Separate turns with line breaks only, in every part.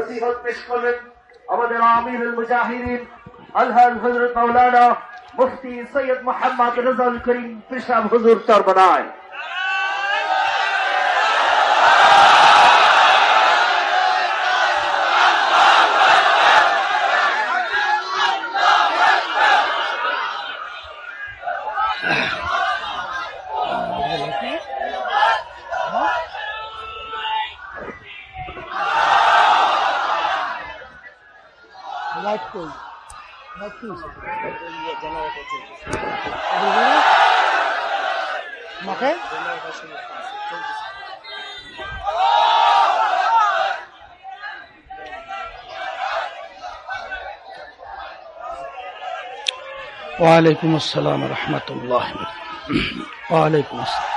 নসিহত পেশ করলেন আমাদের আমিরুল মুজাহিদিন আলহাজ হযরত মাওলানা মুফতি সৈয়দ মোহাম্মদ রেজাউল করিম পীর সাহেব হুজুর চরমনায়।
ওয়ালাইকুম আসসালাম ওয়া রাহমাতুল্লাহ। ওয়ালাইকুম আসসালাম।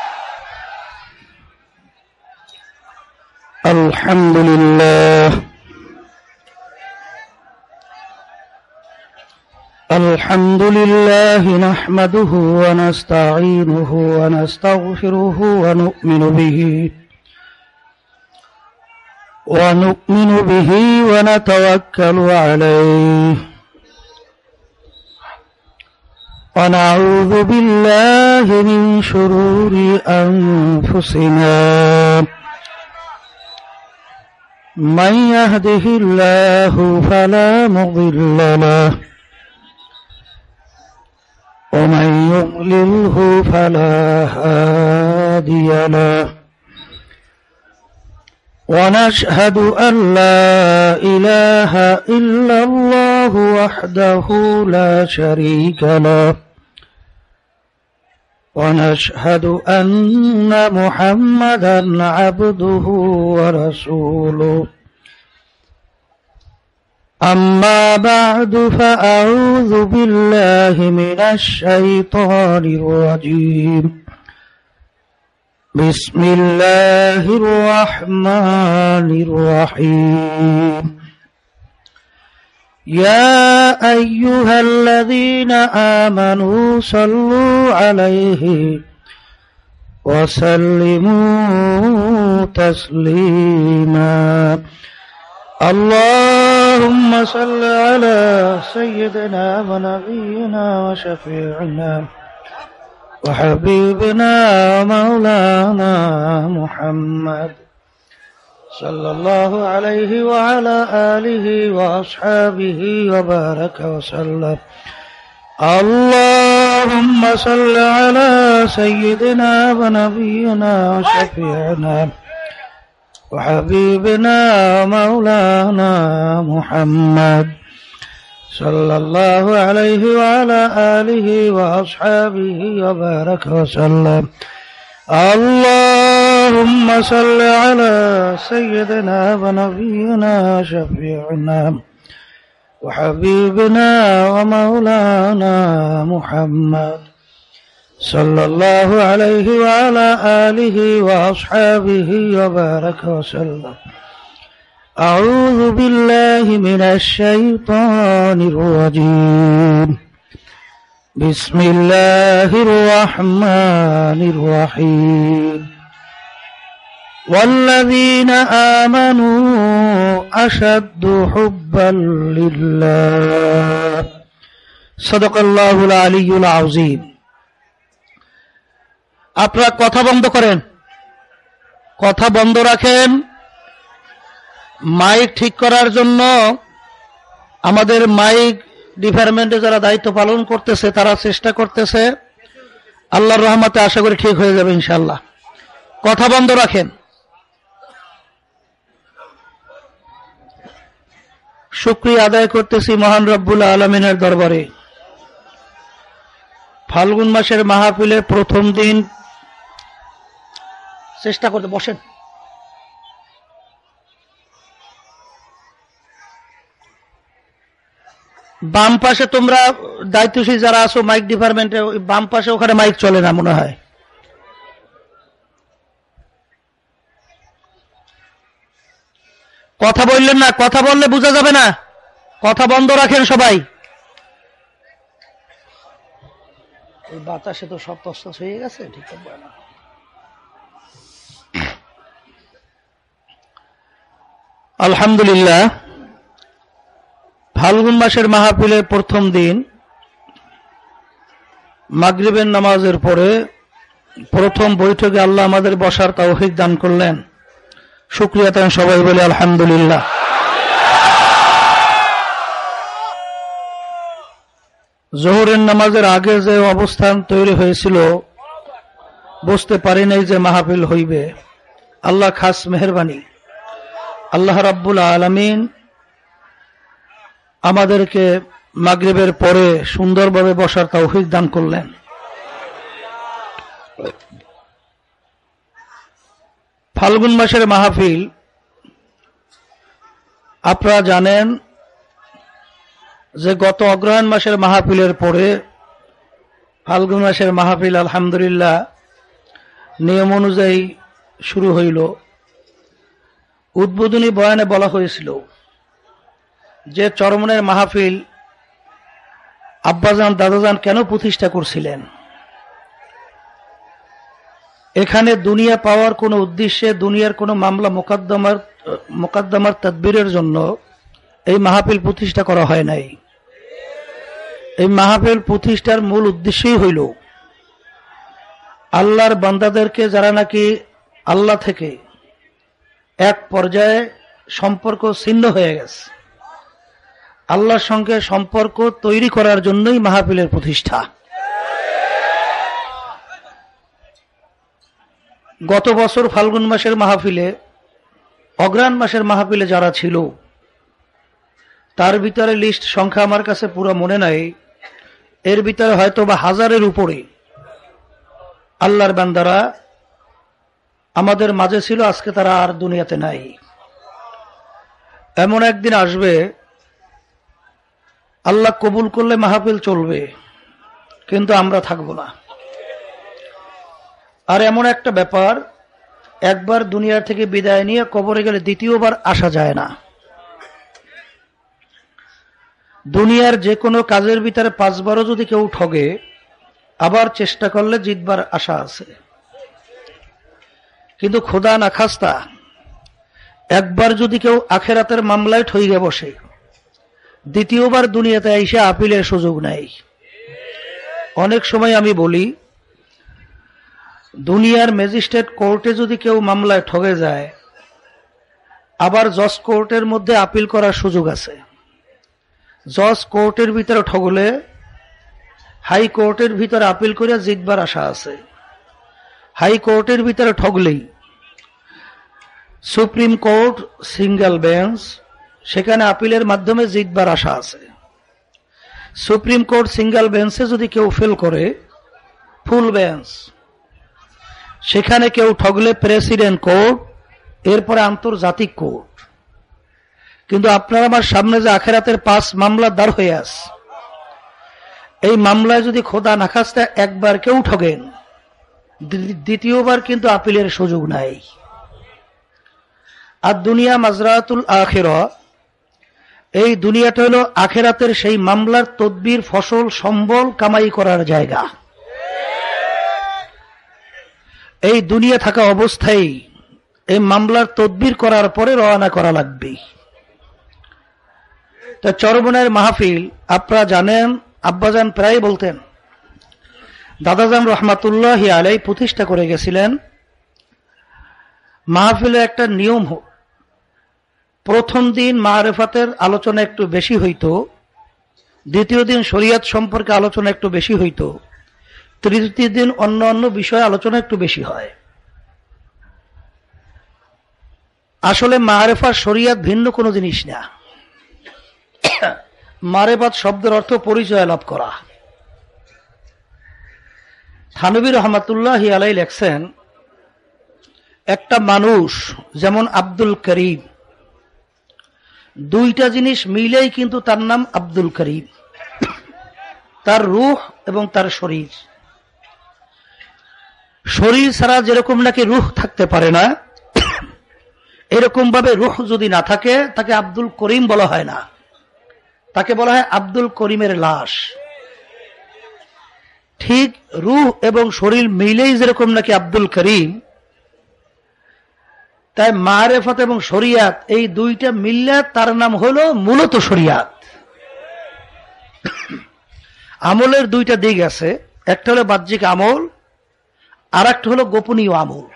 আলহামদুলিল্লাহ আলহামদুলিল্লাহ নাহমাদুহু ওয়া নাস্তাঈনুহু ওয়া নাস্তাগফিরুহু ওয়া নু'মিনু বিহি ওয়া নাতাওয়াক্কালু আলাইহি ونعوذ بالله من شرور أنفسنا من يهده الله فلا مضل له ومن يضلله فلا هادي له ونشهد أن لا إله إلا الله وحده لا شريك له ونشهد أن محمدا عبده ورسوله أما بعد فأعوذ بالله من الشيطان الرجيم بسم الله الرحمن الرحيم يا أيها الذين آمنوا صلوا عليه وسلموا تسليما اللهم صل على سيدنا ونبينا وشفيعنا وحبيبنا ومولانا محمد صلى الله عليه وعلى آله وأصحابه وبارك وسلم اللهم صل على سيدنا ونبينا وشفيعنا وحبيبنا ومولانا محمد صلى الله عليه وعلى آله وأصحابه وبارك وسلم اللهم صل على سيدنا ونبينا وشفيعنا وحبيبنا ومولانا محمد صلى الله عليه وعلى آله وأصحابه وبارك وسلم أعوذ بالله من الشيطان الرجيم بسم الله الرحمن الرحيم والذين آمنوا أشد حبا لله صدق الله العلي العظيم আপনারা কথা বন্ধ করেন, কথা বন্ধ রাখেন। মাইক ঠিক করার জন্য আমাদের মাইক ডিপার্টমেন্টে যারা দায়িত্ব পালন করতেছে তারা চেষ্টা করতেছে। আল্লাহর রহমতে আশা করি ঠিক হয়ে যাবে ইনশাআল্লাহ। কথা বন্ধ রাখেন। শুকরিয়া আদায় করতেছি মহান রব্বুল আলামিনের দরবারে। ফাল্গুন মাসের মাহফিলের প্রথম দিন চেষ্টা করতে বসেন। বাম পাশে তোমরা দায়িত্বশীল যারা আছো মাইক ডিপার্টমেন্টে, বাম পাশে ওখানে মাইক চলে না মনে হয়। কথা বললেন না, কথা বললে বোঝা যাবে না। কথা বন্ধ রাখেন সবাই। এই বাতাসে তো সব তছনছ হয়ে গেছে, ঠিক আছে না। আলহামদুলিল্লাহ। ফাল্গুন মাসের মাহফিলের প্রথম দিন মাগরিবের নামাজের পরে প্রথম বৈঠকে আল্লাহ আমাদের বসার তৌফিক দান করলেন। শুকরিয়া তাই সবাই বলে আলহামদুলিল্লাহ। জোহরের নামাজের আগে যে অবস্থান তৈরি হয়েছিল বুঝতে পারি নাই যে মাহফিল হইবে। আল্লাহ খাস মেহেরবানি, আল্লাহ রাব্বুল আলামিন আমাদেরকে মাগরিবের পরে সুন্দরভাবে বসার তৌফিক দান করলেন। ফাল্গুন মাসের মাহফিল আপনারা জানেন যে গত অগ্রহায়ণ মাসের মাহফিলের পরে ফাল্গুন মাসের মাহফিল আলহামদুলিল্লাহ নিয়ম অনুযায়ী শুরু হইল। উদ্বোধনী বয়ানে বলা হয়েছিল যে চরমনের মাহফিল আব্বাজান দাদাজান কেন প্রতিষ্ঠা করছিলেন। এখানে দুনিয়া পাওয়ার কোনো উদ্দেশ্যে, দুনিয়ার কোনো মামলা মোকদ্দমার তদবিরের জন্য এই মাহফিল প্রতিষ্ঠা করা হয় নাই। এই মাহফিল প্রতিষ্ঠার মূল উদ্দেশ্যই হইল আল্লাহর বান্দাদেরকে যারা নাকি আল্লাহ থেকে এক পর্যায়ে সম্পর্ক ছিন্ন হয়ে গেছে, আল্লাহর সঙ্গে সম্পর্ক তৈরি করার জন্যই মাহফিলের প্রতিষ্ঠা। গত বছর ফাল্গুন মাসের মাহফিলে, অগ্রহায়ণ মাসের মাহফিলে যারা ছিল তার ভিতরে লিস্ট সংখ্যা আমার কাছে পুরো মনে নাই, এর ভিতরে হয়তো বা 1000-এর উপরে আল্লাহর বান্দারা আমাদের মাঝে ছিল, আজকে তারা আর দুনিয়াতে নাই। এমন একদিন আসবে আল্লাহ কবুল করলে মাহফিল চলবে, কিন্তু আমরা থাকব না। আর এমন একটা ব্যাপার, একবার দুনিয়া থেকে বিদায় নিয়ে কবরে গেলে দ্বিতীয়বার আসা যায় না। দুনিয়ার যে কোনো কাজের ভিতরে 5 বারও যদি কেউ ঠগে, আবার চেষ্টা করলে জিতবার আশা আছে। কিন্তু খোদা না খাস্তা একবার যদি কেউ আখেরাতের মামলায় ঠইগে বসে, দ্বিতীয়বার দুনিয়াতে এসে আপিলের সুযোগ নাই। অনেক সময় আমি বলি, দুনিয়ার ম্যাজিস্ট্রেট কোর্টে যদি কেউ মামলায় ঠগে যায়, আবার জজ কোর্টের মধ্যে আপিল করার সুযোগ আছে। জজ কোর্টের ভিতরে ঠগলে হাই কোর্টের ভিতরে আপিল করে জিতবার আশা আছে। হাই কোর্টের ভিতরে ঠগলেই সুপ্রিম কোর্ট সিঙ্গেল বেঞ্চ, সেখানে আপিলের মাধ্যমে জিতবার আশা আছে। সুপ্রিম কোর্ট সিঙ্গেল বেঞ্চে যদি কেউ ফেল করে, ফুল বেঞ্চ, সেখানে কেউ ঠগলে প্রেসিডেন্ট কোর্ট, এরপরে আন্তর্জাতিক কোর্ট। কিন্তু আপনার আমার সামনে যে আখেরাতের 5 মামলা দাঁড় হয়ে আছে, এই মামলায় যদি খোদা না খাস্তা একবার কেউ ঠগেন, দ্বিতীয়বার কিন্তু আপিলের সুযোগ নাই। আর দুনিয়া মাজরাতুল আখিরা, এই দুনিয়াটা হলো আখেরাতের সেই মামলার তদবির, ফসল, সম্বল কামাই করার জায়গা। এই দুনিয়া থাকা অবস্থায় এই মামলার তদবির করার পরে রওনা করা লাগবে। তা চরমনের মাহফিল আপনারা জানেন, আব্বাজান প্রায় বলতেন, দাদাজান রহমাতুল্লাহি আলাই প্রতিষ্ঠা করে গেছিলেন। মাহফিলে একটা নিয়ম, প্রথম দিন মারেফাতের আলোচনা একটু বেশি হইতো, দ্বিতীয় দিন শরিয়াত সম্পর্কে আলোচনা একটু বেশি হইতো, তৃতীয় দিন অন্য অন্য বিষয়ে আলোচনা একটু বেশি হয়। আসলে মারেফা শরিয়াত ভিন্ন কোনো জিনিস না। মারেফাত শব্দের অর্থ পরিচয় লাভ করা। থানবী রহমাতুল্লাহি আলাই লেখছেন, একটা মানুষ যেমন আব্দুল করিম, দুইটা জিনিস মিলেই কিন্তু তার নাম আব্দুল করিম, তার রূহ এবং তার শরীর। শরীর ছাড়া যেরকম নাকি রূহ থাকতে পারে না, এরকম ভাবে রূহ যদি না থাকে তাকে আব্দুল করিম বলা হয় না, তাকে বলা হয় আব্দুল করিমের লাশ। ঠিক রূহ এবং শরীর মিলেই যেরকম নাকি আব্দুল করিম, তাই মারেফাত এবং শরিয়াত এই দুইটা মিললে তার নাম হলো মূলত শরিয়াত। আমলের দুইটা দিক আছে, একটা হলো বাহ্যিক আমল, আর একটা হলো গোপনীয় আমল।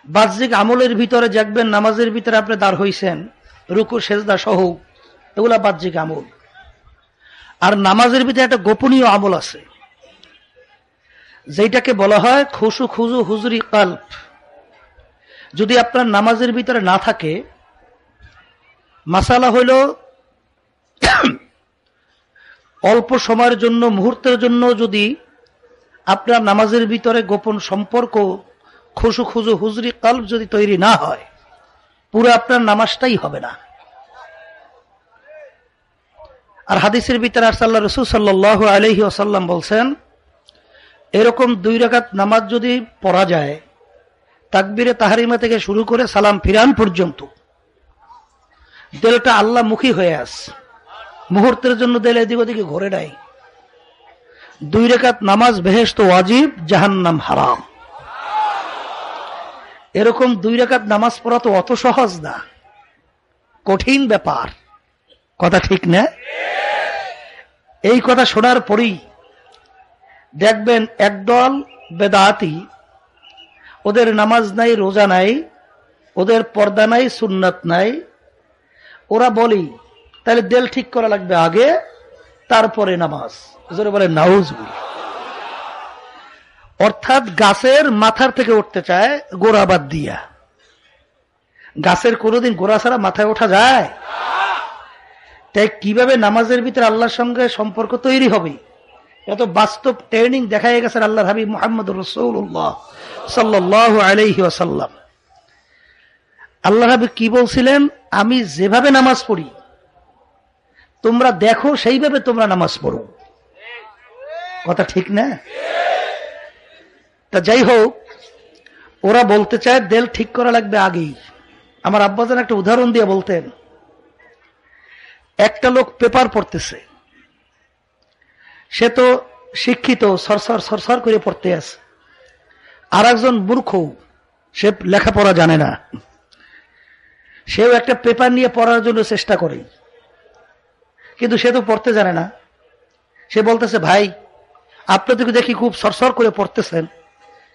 বাহ্যিক আমলের ভিতরে দেখবেন নামাজের ভিতরে আপনি দাঁড় হইছেন, রুকু সেজদা সহ, এগুলা বাহ্যিক আমল। আর নামাজের ভিতরে একটা গোপনীয় আমল আছে, যেটাকে বলা হয় খুশু খুজু হুজুরি কাল্ব। যদি আপনার নামাজের ভিতরে না থাকে, মাসালা হইল অল্প সময়ের জন্য, মুহূর্তের জন্য যদি আপনার নামাজের ভিতরে গোপন সম্পর্ক খুশু খুজু হুজুরি কাল্ব যদি তৈরি না হয়, পুরো আপনার নামাজটাই হবে না। আর হাদিসের ভিতরে আল্লাহ রাসূল সাল্লাল্লাহু আলাইহি ওয়াসাল্লাম বলছেন, এরকম 2 রাকাত নামাজ যদি পড়া যায়, তাকবীরে তাহরিমা থেকে শুরু করে সালাম ফিরান পর্যন্ত দিলটা আল্লাহ মুখী হয়ে আছে, মুহূর্তের জন্য দিল এদিক ওদিকে ঘুরে নাই। 2 রাকাত নামাজ বেহেশত ওয়াজিব, জাহান্নাম হারাম। এরকম 2 রাকাত নামাজ পড়া তো অত সহজ না, কঠিন ব্যাপার। কথা ঠিক না? এই কথা শোনার পরেই দেখবেন একদল বেদাতি, ওদের নামাজ নাই, রোজা নাই, ওদের পর্দা নাই, সুন্নাত নাই, ওরা বলি তাহলে দিল ঠিক করা লাগবে আগে, তারপরে নামাজ। বলে নাউজুবিল্লাহ। অর্থাৎ গাছের মাথার থেকে উঠতে চায় গোড়া বাদ দিয়া। গাছের কোনোদিন গোড়া ছাড়া মাথায় ওঠা যায়? তাই কিভাবে নামাজের ভিতরে আল্লাহর সঙ্গে সম্পর্ক তৈরি হবে, এত বাস্তব ট্রেনিং দেখাই গেছে আল্লাহর হাবিব মুহাম্মদুর রাসূলুল্লাহ সাল্লাল্লাহু আলাইহি ওয়াসাল্লাম। আল্লাহর হাবিব কি বলছিলেন? আমি যেভাবে নামাজ পড়ি তোমরা দেখো, সেইভাবে তোমরা নামাজ পড়ো। কথা ঠিক না? তা যাই হোক, ওরা বলতে চায় দিল ঠিক করা লাগবে আগেই। আমার আব্বাজান একটা উদাহরণ দিয়ে বলতেন, একটা লোক পেপার পড়তেছে, সে তো শিক্ষিত, সরসর সরসর করে পড়তে আছে। আর একজন মূর্খ, সে লেখাপড়া জানে না, সেও একটা পেপার নিয়ে পড়ার জন্য চেষ্টা করে, কিন্তু সে তো পড়তে জানে না। সে বলতেছে, ভাই আপনি তো দেখি খুব সরসর করে পড়তেছেন,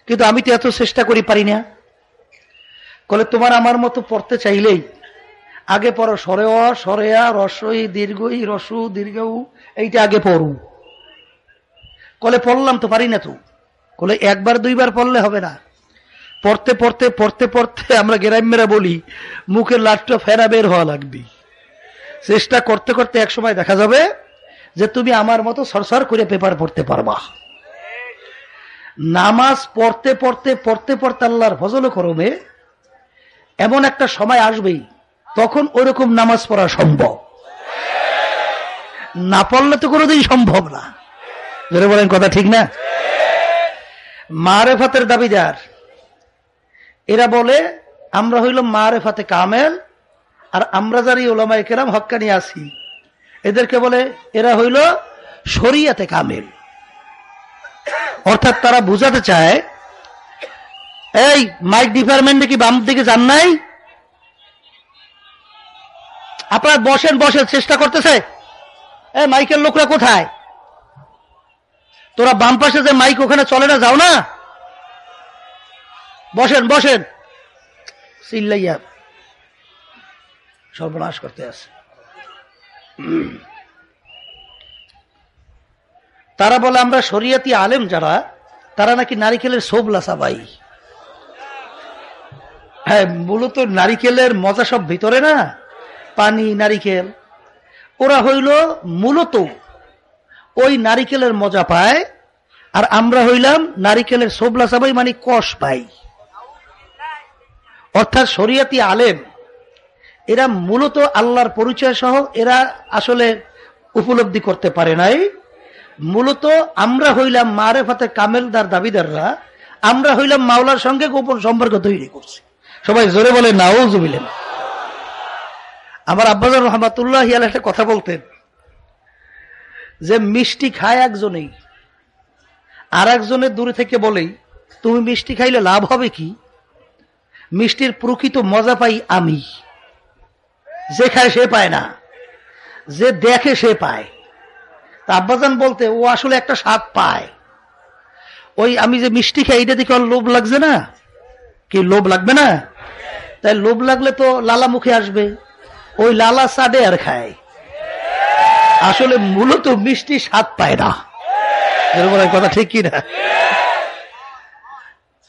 কিন্তু আমি তো এত চেষ্টা করি পারি না। বলে, তোমার আমার মতো পড়তে চাইলেই আগে পড়ো সরেয়া সরেয়া রসই দীর্ঘই রসু দীর্ঘউ, এইটা আগে পড়ু। কলে পড়লাম তো পারি না তো। কলে 1বার 2বার পড়লে হবে না, পড়তে পড়তে পড়তে পড়তে আমরা গ্রামেরা বলি মুখের লাটটা ফেরা বের হওয়া লাগবে। চেষ্টা করতে করতে এক সময় দেখা যাবে যে তুমি আমার মতো সরসর করে পেপার পড়তে পারবা। নামাজ পড়তে পড়তে পড়তে পড়তে আল্লাহর ফজল করমে এমন একটা সময় আসবেই, তখন ওরকম নামাজ পড়া সম্ভব। না পড়লে তো কোনোদিন সম্ভব না। ধরে বলেন, কথা ঠিক না? মারেফাতের দাবিদার এরা বলে আমরা হইল মারেফাতে কামেল, আর আমরা যারা উলামায়ে কেরাম হক্কানি আছি এদেরকে বলে এরা হইল শরিয়াতে কামেল। অর্থাৎ তারা বুঝাতে চায়, এই মাইক ডিপার্টমেন্টে কি বাম দিকে যান নাই? আপনারা বসেন বসেন, চেষ্টা করতেছে, এই মাইকের লোকরা কোথায়? তোরা বাম পাশে যে মাইক ওখানে চলে না, যাও না, বসেন বসেন। চিল্লাইয়া সর্বনাশ করতে আছে। তারা বলে আমরা শরিয়াতি আলেম যারা, তারা নাকি নারিকেলের সোবলা সাবাই। হ্যাঁ, মূলত নারিকেলের মজা সব ভিতরে না, পানি নারিকেল। ওরা হইল মূলত ওই নারিকেলের মজা পায়, আর আমরা হইলাম নারিকেলের সোবলা সাবাই, মানে কষ পাই। অর্থাৎ শরিয়াতি আলেম এরা মূলত আল্লাহর পরিচয় সহ এরা আসলে উপলব্ধি করতে পারে নাই। মূলত আমরা হইলাম মারেফাতে কামেলদার দাবিদাররা, আমরা হইলাম মাওলার সঙ্গে গোপন সম্পর্ক তৈরি করছি। সবাই জোরে বলে নাউজুবিল্লাহ। আমার আব্বাজান রহমাতুল্লাহি আলাইহি একটা কথা বলতেন যে মিষ্টি খায় একজনেই, আর একজনের দূরে থেকে বলেই তুমি মিষ্টি খাইলে লাভ হবে কি? মিষ্টির প্রকৃত মজা পাই আমি, যে খায় সে পায় না। যে দেখে সে পায়। তা আব্বাজান বলতে ও আসলে একটা স্বাদ পায়। ওই আমি যে মিষ্টি খাই এটা দেখে ওর লোভ লাগছে না? কি লোভ লাগবে না? তাই লোভ লাগলে তো লালা মুখে আসবে, ওই লালা সাডে আর খায়। আসলে মূলত মিষ্টি স্বাদ পায় না। কথা ঠিক কি না?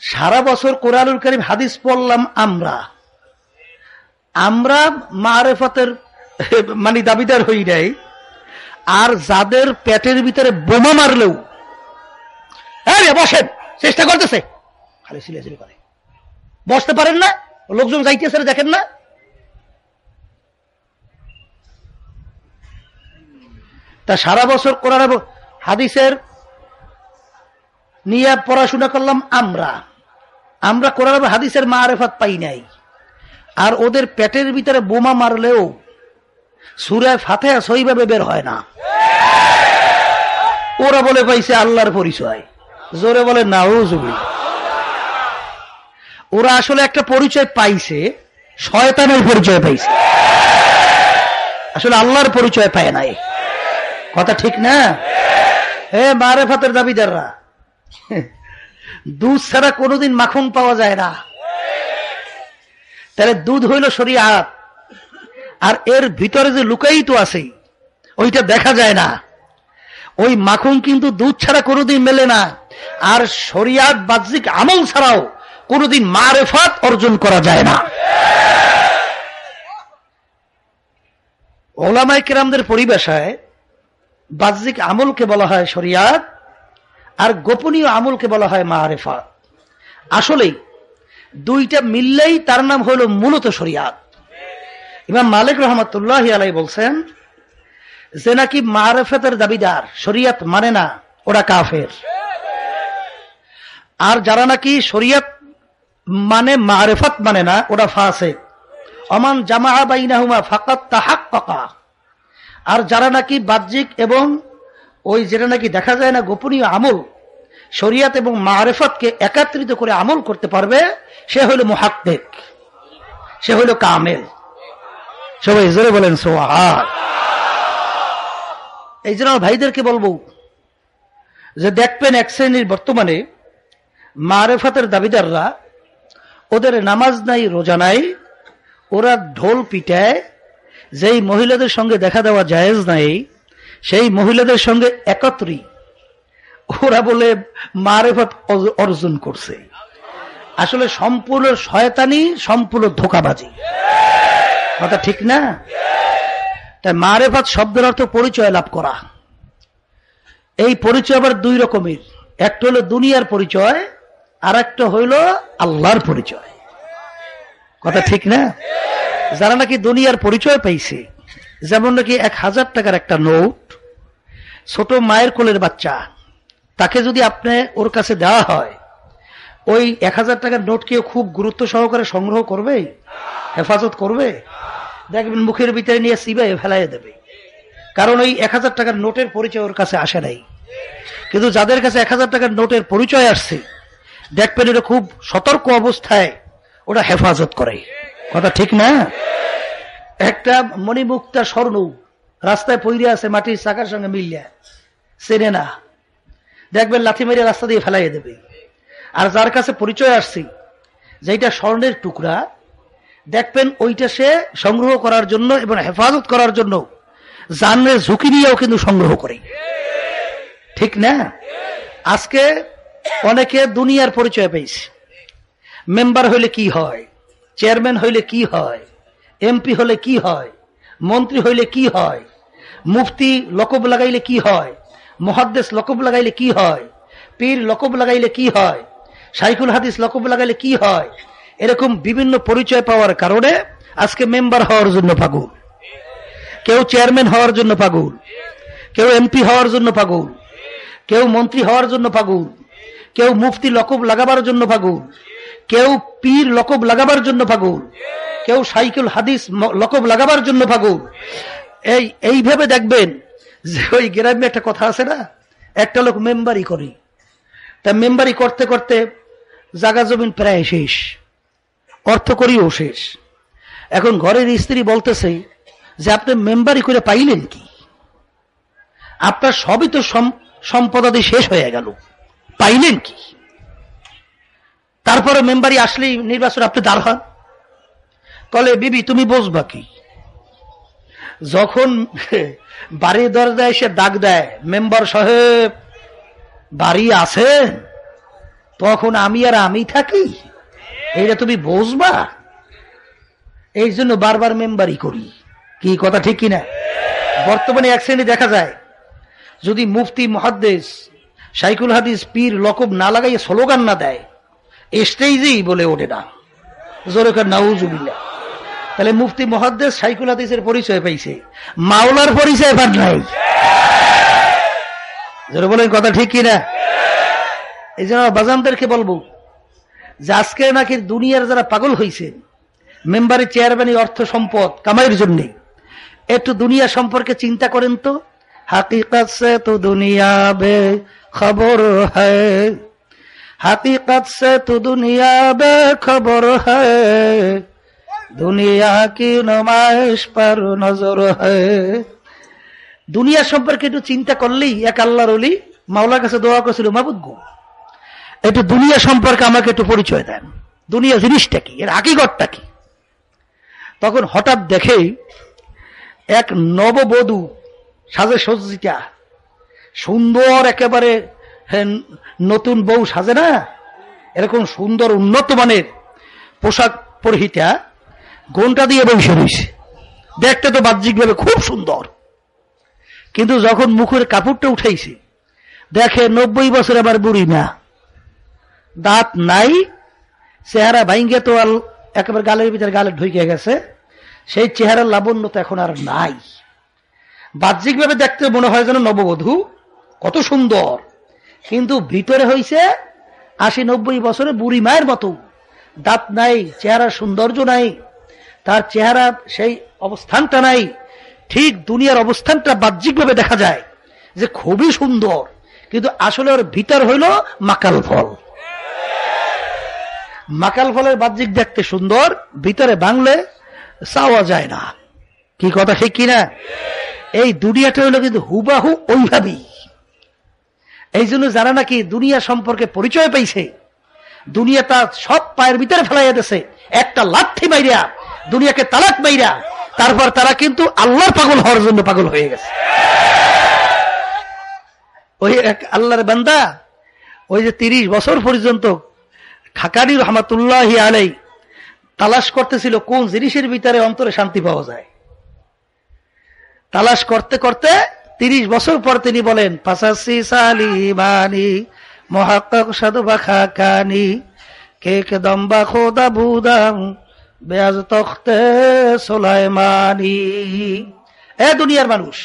সারা বছর কোরআনুল কারীম হাদিস পড়লাম আমরা মারেফতের মানে দাবিদার হই নাই। আর যাদের পেটের ভিতরে বোমা মারলেও বসেন চেষ্টা করতেছে, খালি সিলেসিলি করে, বসতে পারেন না, লোকজন যাইতেছে দেখেন না। তা সারা বছর কোরআন হাদিসের নিয়ে পড়াশোনা করলাম আমরা কোরআন হাদিসের মারেফত পাই নাই। আর ওদের পেটের ভিতরে বোমা মারলেও সূরা ফাতিহা সহিভাবে বের হয় না। ওরা বলে পাইছে আল্লাহর পরিচয়। জোরে বলে নাউজুবিল্লাহ। ওরা আসলে একটা পরিচয় পাইছে, শয়তানের পরিচয় পাইছে, আসলে আল্লাহর পরিচয় পায় নাই। কথা ঠিক না? মারেফতের দাবিদাররা, দুধ ছাড়া কোনোদিন মাখন পাওয়া যায় না। তাহলে দুধ হইল শরিয়াত, আর এর ভিতরে যে লুকায়িত আছে ওইটা দেখা যায় না। ওই মাখন কিন্তু দুধ ছাড়া কোনোদিন মেলে না। আর শরিয়াত বাহ্যিক আমল ছাড়াও কোনোদিন মারেফত অর্জন করা যায় না। ওলামায়ে কেরামদের পরিভাষায় বাহ্যিক আমলকে বলা হয় শরিয়াত, আর গোপনীয় আমলকে বলা হয় মারেফত। আসলেই দুইটা মিললেই তার নাম হলো মূলত শরিয়াত। ইমাম মালিক রহমাতুল্লাহি আলাইহি বলছেন যে নাকি মারেফতের দাবিদার শরিয়াত মানে না, ওরা কাফের। আর যারা নাকি শরিয়াত মানে মারেফত মানে না, ওরা ফাসিক। ওমান জামা বাইনাহুমা ফাকাত তাহাক্কাকা। আর যারা নাকি বাহ্যিক এবং ওই যেটা নাকি দেখা যায় না গোপনীয় আমল, শরিয়াত এবং মারেফতকে একত্রিত করে আমল করতে পারবে, সে হইল মুহাক্কিক, সে হইল কামেল। সবাই জোরে বলেন সুবহান। এই জন্য ভাইদেরকে বলবো যে দেখবেন এক শ্রেণীর বর্তমানে মারেফতের দাবিদাররা, ওদের নামাজ নাই, রোজা নাই, ওরা ঢোল পিটায়, যেই মহিলাদের সঙ্গে দেখা দেওয়া জায়েজ নাই সেই মহিলাদের সঙ্গে একত্রী ওরা বলে মারেফত অর্জন করছে। আসলে সম্পূর্ণ শয়তানি, সম্পূর্ণ ধোঁকাবাজি। কথা ঠিক না? তাই মারেফত শব্দের অর্থ পরিচয় লাভ করা। এই পরিচয় আবার দুই রকমের, একটা হলো দুনিয়ার পরিচয়, আর একটা হইল আল্লাহর পরিচয়। কথা ঠিক না? যারা নাকি দুনিয়ার পরিচয় পাইছে, যেমন নাকি 1000 টাকার একটা নোট, ছোট মায়ের কোলের বাচ্চা, তাকে যদি আপনি ওর কাছে দেওয়া হয়, ওই 1000 টাকার নোট কেউ খুব গুরুত্ব সহকারে সংগ্রহ করবে, হেফাজত করবে? দেখবেন মুখের ভিতরে নিয়ে চিবাই ফেলাই দেবে, কারণ ওই 1000 টাকার নোটের পরিচয় ওর কাছে আসে নাই। কিন্তু যাদের কাছে 1000 টাকার নোটের পরিচয় আসছে, দেখবেন এটা খুব সতর্ক অবস্থায় ওটা হেফাজত করে। কথা ঠিক না? একটা মণিমুক্তা স্বর্ণ রাস্তায় পইরে আছে, মাটির চাকার সঙ্গে মিলিয়া, চেনে না, দেখবেন লাথি মেরে রাস্তা দিয়ে ফেলাই দেবে। আর যার কাছে পরিচয় আসছে যেটা স্বর্ণের টুকরা, দেখবেন ওইটা সে সংগ্রহ করার জন্য এবং হেফাজত করার জন্য জানের ঝুঁকি নিয়েও কিন্তু সংগ্রহ করে। ঠিক না? আজকে অনেকে দুনিয়ার পরিচয় পেয়েছে। মেম্বার হইলে কি হয়, চেয়ারম্যান হইলে কি হয়, এমপি হলে কি হয়, মন্ত্রী হইলে কি হয়, মুফতি লকব লাগাইলে কি হয়, মুহাদ্দিস লকব লাগাইলে কি হয়, পীর লকব লাগাইলে কি হয়, শাইখুল হাদিস লকব লাগাইলে কি হয়, এরকম বিভিন্ন পরিচয় পাওয়ার কারণে আজকে মেম্বার হওয়ার জন্য পাগল, কেউ চেয়ারম্যান হওয়ার জন্য পাগল, কেউ এমপি হওয়ার জন্য পাগল, কেউ মন্ত্রী হওয়ার জন্য পাগল, কেউ মুফতি লকব লাগাবার জন্য পাগল, কেউ পীর লকব লাগাবার জন্য পাগল, কেউ শাইখুল হাদিস লকব লাগাবার জন্য পাগল। এইভাবে দেখবেন যে ওই গ্রামে একটা কথা আছে না, একটা লোক মেম্বারি করে, তা মেম্বারি করতে করতে জায়গা জমিন প্রায় শেষ, অর্থ করিও শেষ। এখন ঘরের স্ত্রী বলতেছে যে আপনি মেম্বারি করে পাইলেন কি? আপনার সবই তো সম্পদাদি শেষ হয়ে গেল, পাইলেন কি? তারপরে মেম্বারি আসলেই নির্বাচন আপনি দাঁড় হন। তাহলে বিবি তুমি বুঝবা কি? যখন বাড়ির দরজায় এসে ডাক দেয়, মেম্বার সাহেব বাড়ি আছেন, তখন আমি আর আমি থাকি, এইটা তুমি বুঝবা। এই জন্য বারবার মেম্বারি করি। কি কথা ঠিক কিনা? বর্তমানে এক শ্রেণী দেখা যায়, যদি মুফতি মুহাদ্দিস শাইখুল হাদিস পীর লকব না লাগাইয়ে স্লোগান না দেয়, স্টেজেই বলে ওঠে না, জোরে করে নাউজুবিল্লাহ। তাহলে মুফতি মুহাদ্দিস শাইখুল হাদিসের পরিচয় পাইছে, মাওলার পরিচয় পান নাই। জোরে বলেন কথা ঠিক কিনা? এই জন্য বাজানদেরকে বলবো যে আজকে নাকি দুনিয়ার যারা পাগল হয়েছে মেম্বারি চেয়ারম্যানই অর্থ সম্পদ কামাইয়ের জন্য, একটু দুনিয়া সম্পর্কে চিন্তা করেন তো। হাকিকত সে তো দুনিয়া বে খবর হ্যায়, হাকিকত সে তো দুনিয়া বে খবর হ্যায়, দুনিয়া কি নমাইশ পর নজর হ্যায়। দুনিয়া সম্পর্কে একটু চিন্তা করলেই এক আল্লাহর ওলি মাওলার কাছে দোয়া করেছিল, মাবুদ গো একটু দুনিয়া সম্পর্কে আমাকে একটু পরিচয় দেন, দুনিয়া জিনিসটা কি, এর হাকিকতটা কি। তখন হঠাৎ দেখে এক নববধূ সাজে সজ্জিতা, সুন্দর একেবারে নতুন বউ সাজে না, এরকম সুন্দর উন্নত মানের পোশাক পরিহিতা ঘোমটা দিয়ে বসে রয়েছে। দেখতে তো বাহ্যিকভাবে খুব সুন্দর, কিন্তু যখন মুখের কাপড়টা উঠাইছে দেখে 90 বছর আবার বুড়ি না, দাঁত নাই, চেহারা ভাঙ্গে তো একেবারে গালের ভিতরে গালে ঢুকে গেছে, সেই চেহারার লাবণ্য তো এখন আর নাই। বাহ্যিকভাবে দেখতে মনে হয় যেন নববধূ কত সুন্দর, কিন্তু ভিতরে হইছে 80-90 বছরে বুড়ি মায়ের মতো, দাঁত নাই, চেহারার সৌন্দর্য নাই, তার চেহারা সেই অবস্থানটা নাই। ঠিক দুনিয়ার অবস্থানটা বাহ্যিকভাবে দেখা যায় যে খুবই সুন্দর, কিন্তু আসলে ওর ভিতর হইল মাকাল ফল। মাকাল ফলের বাহ্যিক দেখতে সুন্দর, ভিতরে বাংলে চাওয়া যায় না। কি কথা ঠিক কিনা? এই দুনিয়াটা হইল কিন্তু হুবাহু ওইভাবেই। এই জন্য যারা নাকি দুনিয়া সম্পর্কে পরিচয় পাইছে, দুনিয়াটা সব পায়ের ভিতরে ফেলাইয়া দিছে, একটা লাথি মাইরা দুনিয়াকে তালাক মাইরা, তারপর তারা কিন্তু আল্লাহর পাগল হওয়ার জন্য পাগল হয়ে গেছে। ওই এক আল্লাহর বান্দা, ওই যে 30 বছর পর্যন্ত খাকানি রহমাতুল্লাহি আলাইহি তালাশ করতেছিল কোন জিনিসের ভিতরে অন্তরে শান্তি পাওয়া যায়। তালাশ করতে করতে 30 বছর পর তিনি বলেন, পাসাসি সালিমানি মুহাক্কাক সাদবা খাকানি কেক দম্বা খোদা বুদাম বেয়াজ তখতে সুলাইমানি। এ দুনিয়ার মানুষ,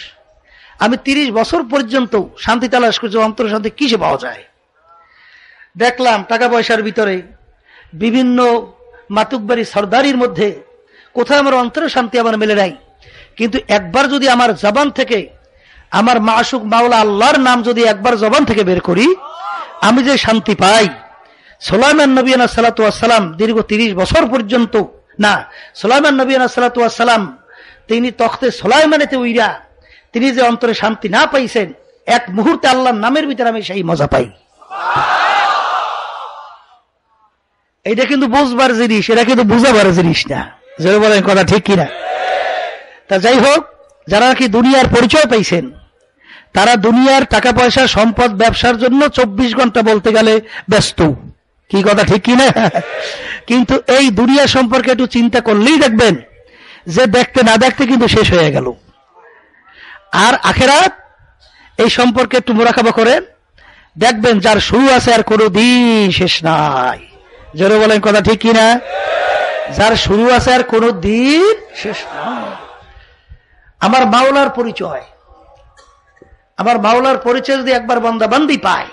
আমি 30 বছর পর্যন্ত শান্তি তালাশ করছি, অন্তর শান্তি কিসে পাওয়া যায়। দেখলাম টাকা পয়সার ভিতরে, বিভিন্ন মাতুকবাড়ি সর্দারির মধ্যে, কোথায় আমার অন্তরের শান্তি আমার মেলে নাই। কিন্তু একবার যদি আমার জবান থেকে আমার মাশুক মাওলা আল্লাহর নাম যদি একবার জবান থেকে বের করি, আমি যে শান্তি পাই। সুলাইমান নবী আলাইহিস সালাতু ওয়াস সালাম দীর্ঘ 30 বছর পর্যন্ত না, সুলাইমান নবী আলাইহিস সালাতু ওয়াস সালাম তিনি তখতে সুলাইমানেতে উইরা তিনি যে অন্তরে শান্তি না পাইছেন, এক মুহূর্তে আল্লাহর নামের ভিতরে আমি সেই মজা পাই। এটা কিন্তু বুঝবার জিনিস, এটা কিন্তু বুঝাবার জিনিস না। যে বলেন কথা ঠিক কিনা? তা যাই হোক, যারা নাকি দুনিয়ার পরিচয় পাইছেন, তারা দুনিয়ার টাকা পয়সা সম্পদ ব্যবসার জন্য 24 ঘন্টা বলতে গেলে ব্যস্ত। কি কথা ঠিক কিনা? কিন্তু এই দুনিয়া সম্পর্কে একটু চিন্তা করলেই দেখবেন যে দেখতে না দেখতে কিন্তু শেষ হয়ে গেল। আর আখেরাত এই সম্পর্কে একটু মোরাকাবা করেন, দেখবেন যার শুরু আছে আর কোনো দিন শেষ নাই। জোরে বলেন কথা ঠিক কিনা? যার শুরু আছে আর কোনো দিন শেষ নাই। আমার মাওলার পরিচয়, আমার মাওলার পরিচয় যদি একবার বান্দাবান্দি পায়,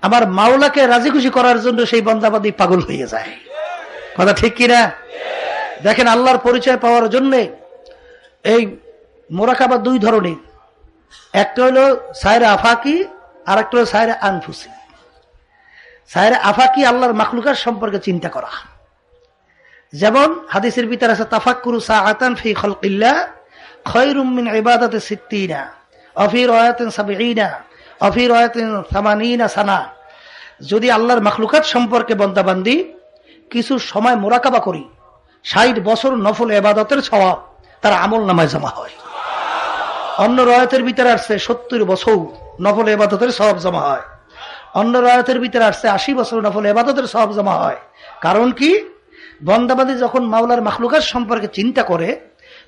আমার মাওলাকে রাজি খুশি করার জন্য সেই বান্দাবান্দি পাগল হয়ে যায়। কথা ঠিক কিনা? দেখেন, আল্লাহর পরিচয় পাওয়ার জন্য এই মোরাকাবা 2 ধরনের, একটা হলো সায়রে আফাকি, আর একটা হলো সায়রে আনফুসি। সায়রে আফাকি আল্লাহর মাখলুকাত সম্পর্কে চিন্তা করা, যেমন হাদিসের ভিতরে আছে তাফাক্কুরু সাআতান ফি খালকিল্লাহ খায়রুম মিন ইবাদাতি সিত্তিনা ওয়া ফি রায়াতিন সাবঈনা ওয়া ফি রায়াতিন 80 সানা। যদি আল্লাহর মাখলুকাত সম্পর্কে বান্দাবান্দি কিছু সময় মুরাকাবা করি, 60 বছর নফল ইবাদতের সওয়াব তার আমল নামায় জমা হয়। অন্য রায়াতের ভিতরে আসছে 70 বছর নফল ইবাদতের সওয়াব জমা হয়। অন্য রায়াতের ভিতরে আসছে 80 বছর নফল ইবাদতের সওয়াব জমা হয়। কারণ কি? বান্দাবান্দি যখন মাওলার মাখলুকাত সম্পর্কে চিন্তা করে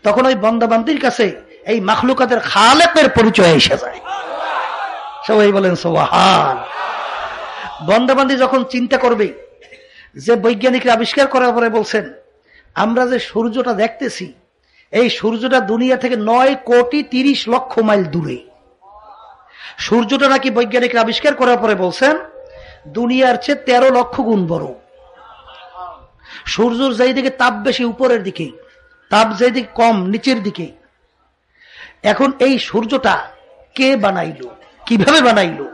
তখন ওই বান্দাবান্দির কাছে এই মাখলুকাতের খালেকের পরিচয় এসে যায়। সবাই বলেন সুবহান। বান্দাবান্দি যখন চিন্তা করবে, যে বৈজ্ঞানিকরা আবিষ্কার করার পরে বলছেন আমরা যে সূর্যটা দেখতেছি এই সূর্যটা দুনিয়া থেকে 9,30,00,000 মাইল দূরে। সূর্যটা নাকি বৈজ্ঞানিকরা আবিষ্কার করার পরে বলছেন দুনিয়ার চেয়ে 13 লক্ষ গুণ বড়। সূর্যের যেই দিকে তাপ বেশি উপরের দিকে, তাপ যেই দিকে কম নিচের দিকে। এখন এই সূর্যটা কে বানাইলো, কিভাবে বানাইলো,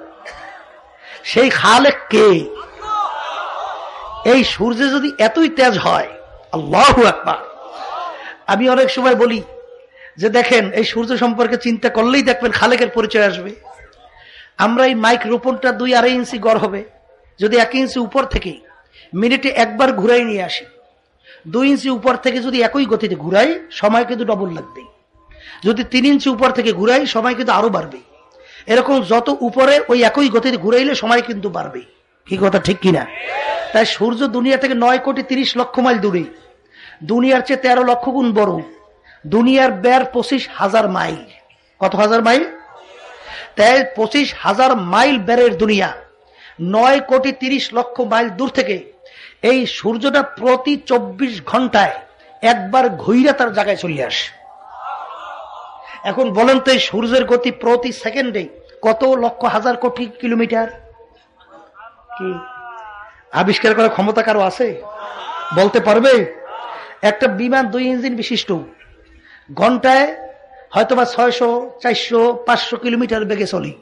সেই খালেক কে? এই সূর্য যদি এতই তেজ হয়, আল্লাহু আকবার। আমি অনেক সময় বলি যে দেখেন এই সূর্য সম্পর্কে চিন্তা করলেই দেখবেন খালেকের পরিচয় আসবে। আমরা এই মাইক রোপণটা 2-2.5 ইঞ্চি গড় হবে, যদি 1 ইঞ্চি উপর থেকে মিনিটে একবার ঘুরাই নিয়ে আসি, 2 ইঞ্চি উপর থেকে যদি একই গতিতে ঘুরাই সময় কিন্তু ডবল লাগবে। যদি 3 ইঞ্চি উপর থেকে ঘুরাই সময় কিন্তু আরো বাড়বে। এরকম যত উপরে ওই একই গতিতে ঘুরাইলে সময় কিন্তু বাড়বে। কি কথা ঠিক কিনা? তাই সূর্য দুনিয়া থেকে 9,30,00,000 মাইল দূরে, দুনিয়ার চেয়ে 13 লক্ষ গুণ বড়। দুনিয়ার বের 25,000 মাইল। কত হাজার মাইল? তাই 25,000 মাইল বেরের দুনিয়া, 9,30,00,000 মাইল দূর থেকে এই সূর্যটা প্রতি 24 ঘন্টায় একবার ঘুরে তার জায়গায় চলে আসে। এখন বলেন তো এই সূর্যের গতি প্রতি সেকেন্ডে কত লক্ষ হাজার কোটি কিলোমিটার? কি আবিষ্কার করার ক্ষমতা কারো আছে? বলতে পারবে? একটা বিমান 2 ইঞ্জিন বিশিষ্ট ঘন্টায় হয়তোবা 600, 400, 500 কিলোমিটার বেগে চলে।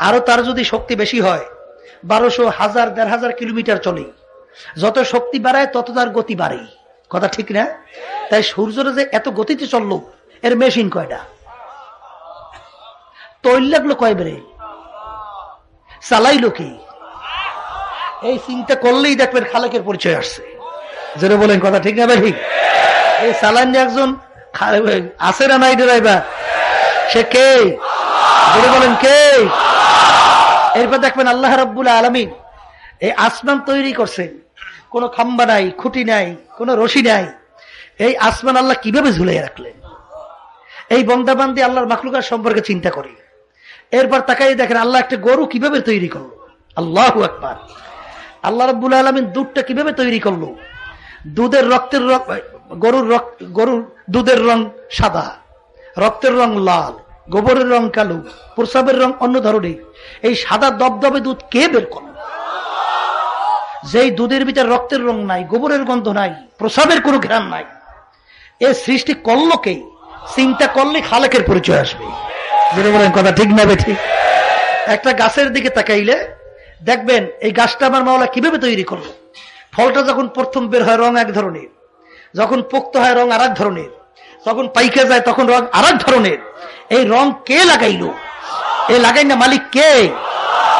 আরো তার যদি শক্তি বেশি হয় 1200, 1000, 1500 কিলোমিটার চলে। যত শক্তি বাড়ায় তত তার গতি বাড়ে। কথা ঠিক না? তাই সূর্যটা যে এত গতিতে চললো এর মেশিন কয়টা? তৈল লাগলো কয় বেড়ে? চালাইলো কি? এই চিন্তা করলেই দেখবেন খালেকের পরিচয় আসছে। যেটা বলেন কথা ঠিক না? ঠিক। এই চালান একজন আছে না নাই ড্রাইভার, সে কে? যেটা বলেন কে? এরপর দেখবেন আল্লাহ রাব্বুল আলামিন এই আসমান তৈরি করছেন, কোনো খাম্বা নাই, খুঁটি নাই, কোনো রশি নাই। এই আসমান আল্লাহ কিভাবে ঝুলিয়ে রাখলেন? এই বান্দাবান্দি আল্লাহর মাখলুকাত সম্পর্কে চিন্তা করে এরপর তাকাই দেখেন আল্লাহ একটা গরু কিভাবে তৈরি করলো। আল্লাহু আকবার। আল্লাহ রাব্বুল আলামিন দুধটা কিভাবে তৈরি করলো? দুধের রক্তের গরুর দুধের রং সাদা, রক্তের রং লাল, গোবরের রং কালো, প্রস্রাবের রং অন্য ধরনের। এই সাদা দবদবে দুধ কে বের করলো? যেই দুধের ভিতরে রক্তের রং নাই, গোবরের গন্ধ নাই, প্রস্রাবের কোনো ঘ্রাণ নাই, এ সৃষ্টি করলো কে? চিন্তা করলে খালেকের পরিচয় আসবে। যেটা বলেন কথা ঠিক না? ঠিক। একটা গাছের দিকে তাকাইলে দেখবেন এই গাছটা আমার মাওলা কিভাবে তৈরি করলো। ফলটা যখন প্রথম বের হয় রং এক ধরনের, যখন পোক্ত হয় রং আর এক ধরনের, যখন পাইকে যায় তখন রং আর এক ধরনের। এই রং কে লাগাইলো? এই লাগাই না মালিক কে?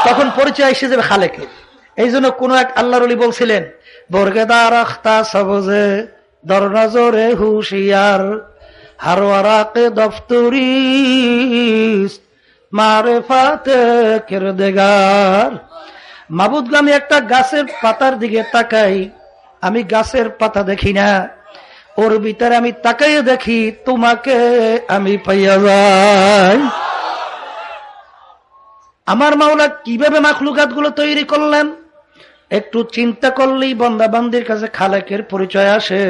তখন পরিচয় এসে যাবে খালেকের। এই জন্য কোন এক আল্লাহর ওলি বলছিলেন, বর্গেদার আখতা সবজে দরনজরে হুশিয়ার হারওয়ারাকে দফতরিস মারেফাতে কিরদেগার। মাবুদ আমি একটা গাছের পাতার দিকে তাকাই, আমি গাছের পাতা দেখি না, ওর ভিতরে আমি তাকাইয়ে দেখি তোমাকে আমি পাইয়া যাই। আমার মাওলা কিভাবে মাখলুকাত গুলো তৈরি করলেন একটু চিন্তা করলেই বান্দা বান্দির কাছে খালেকের পরিচয় আসে।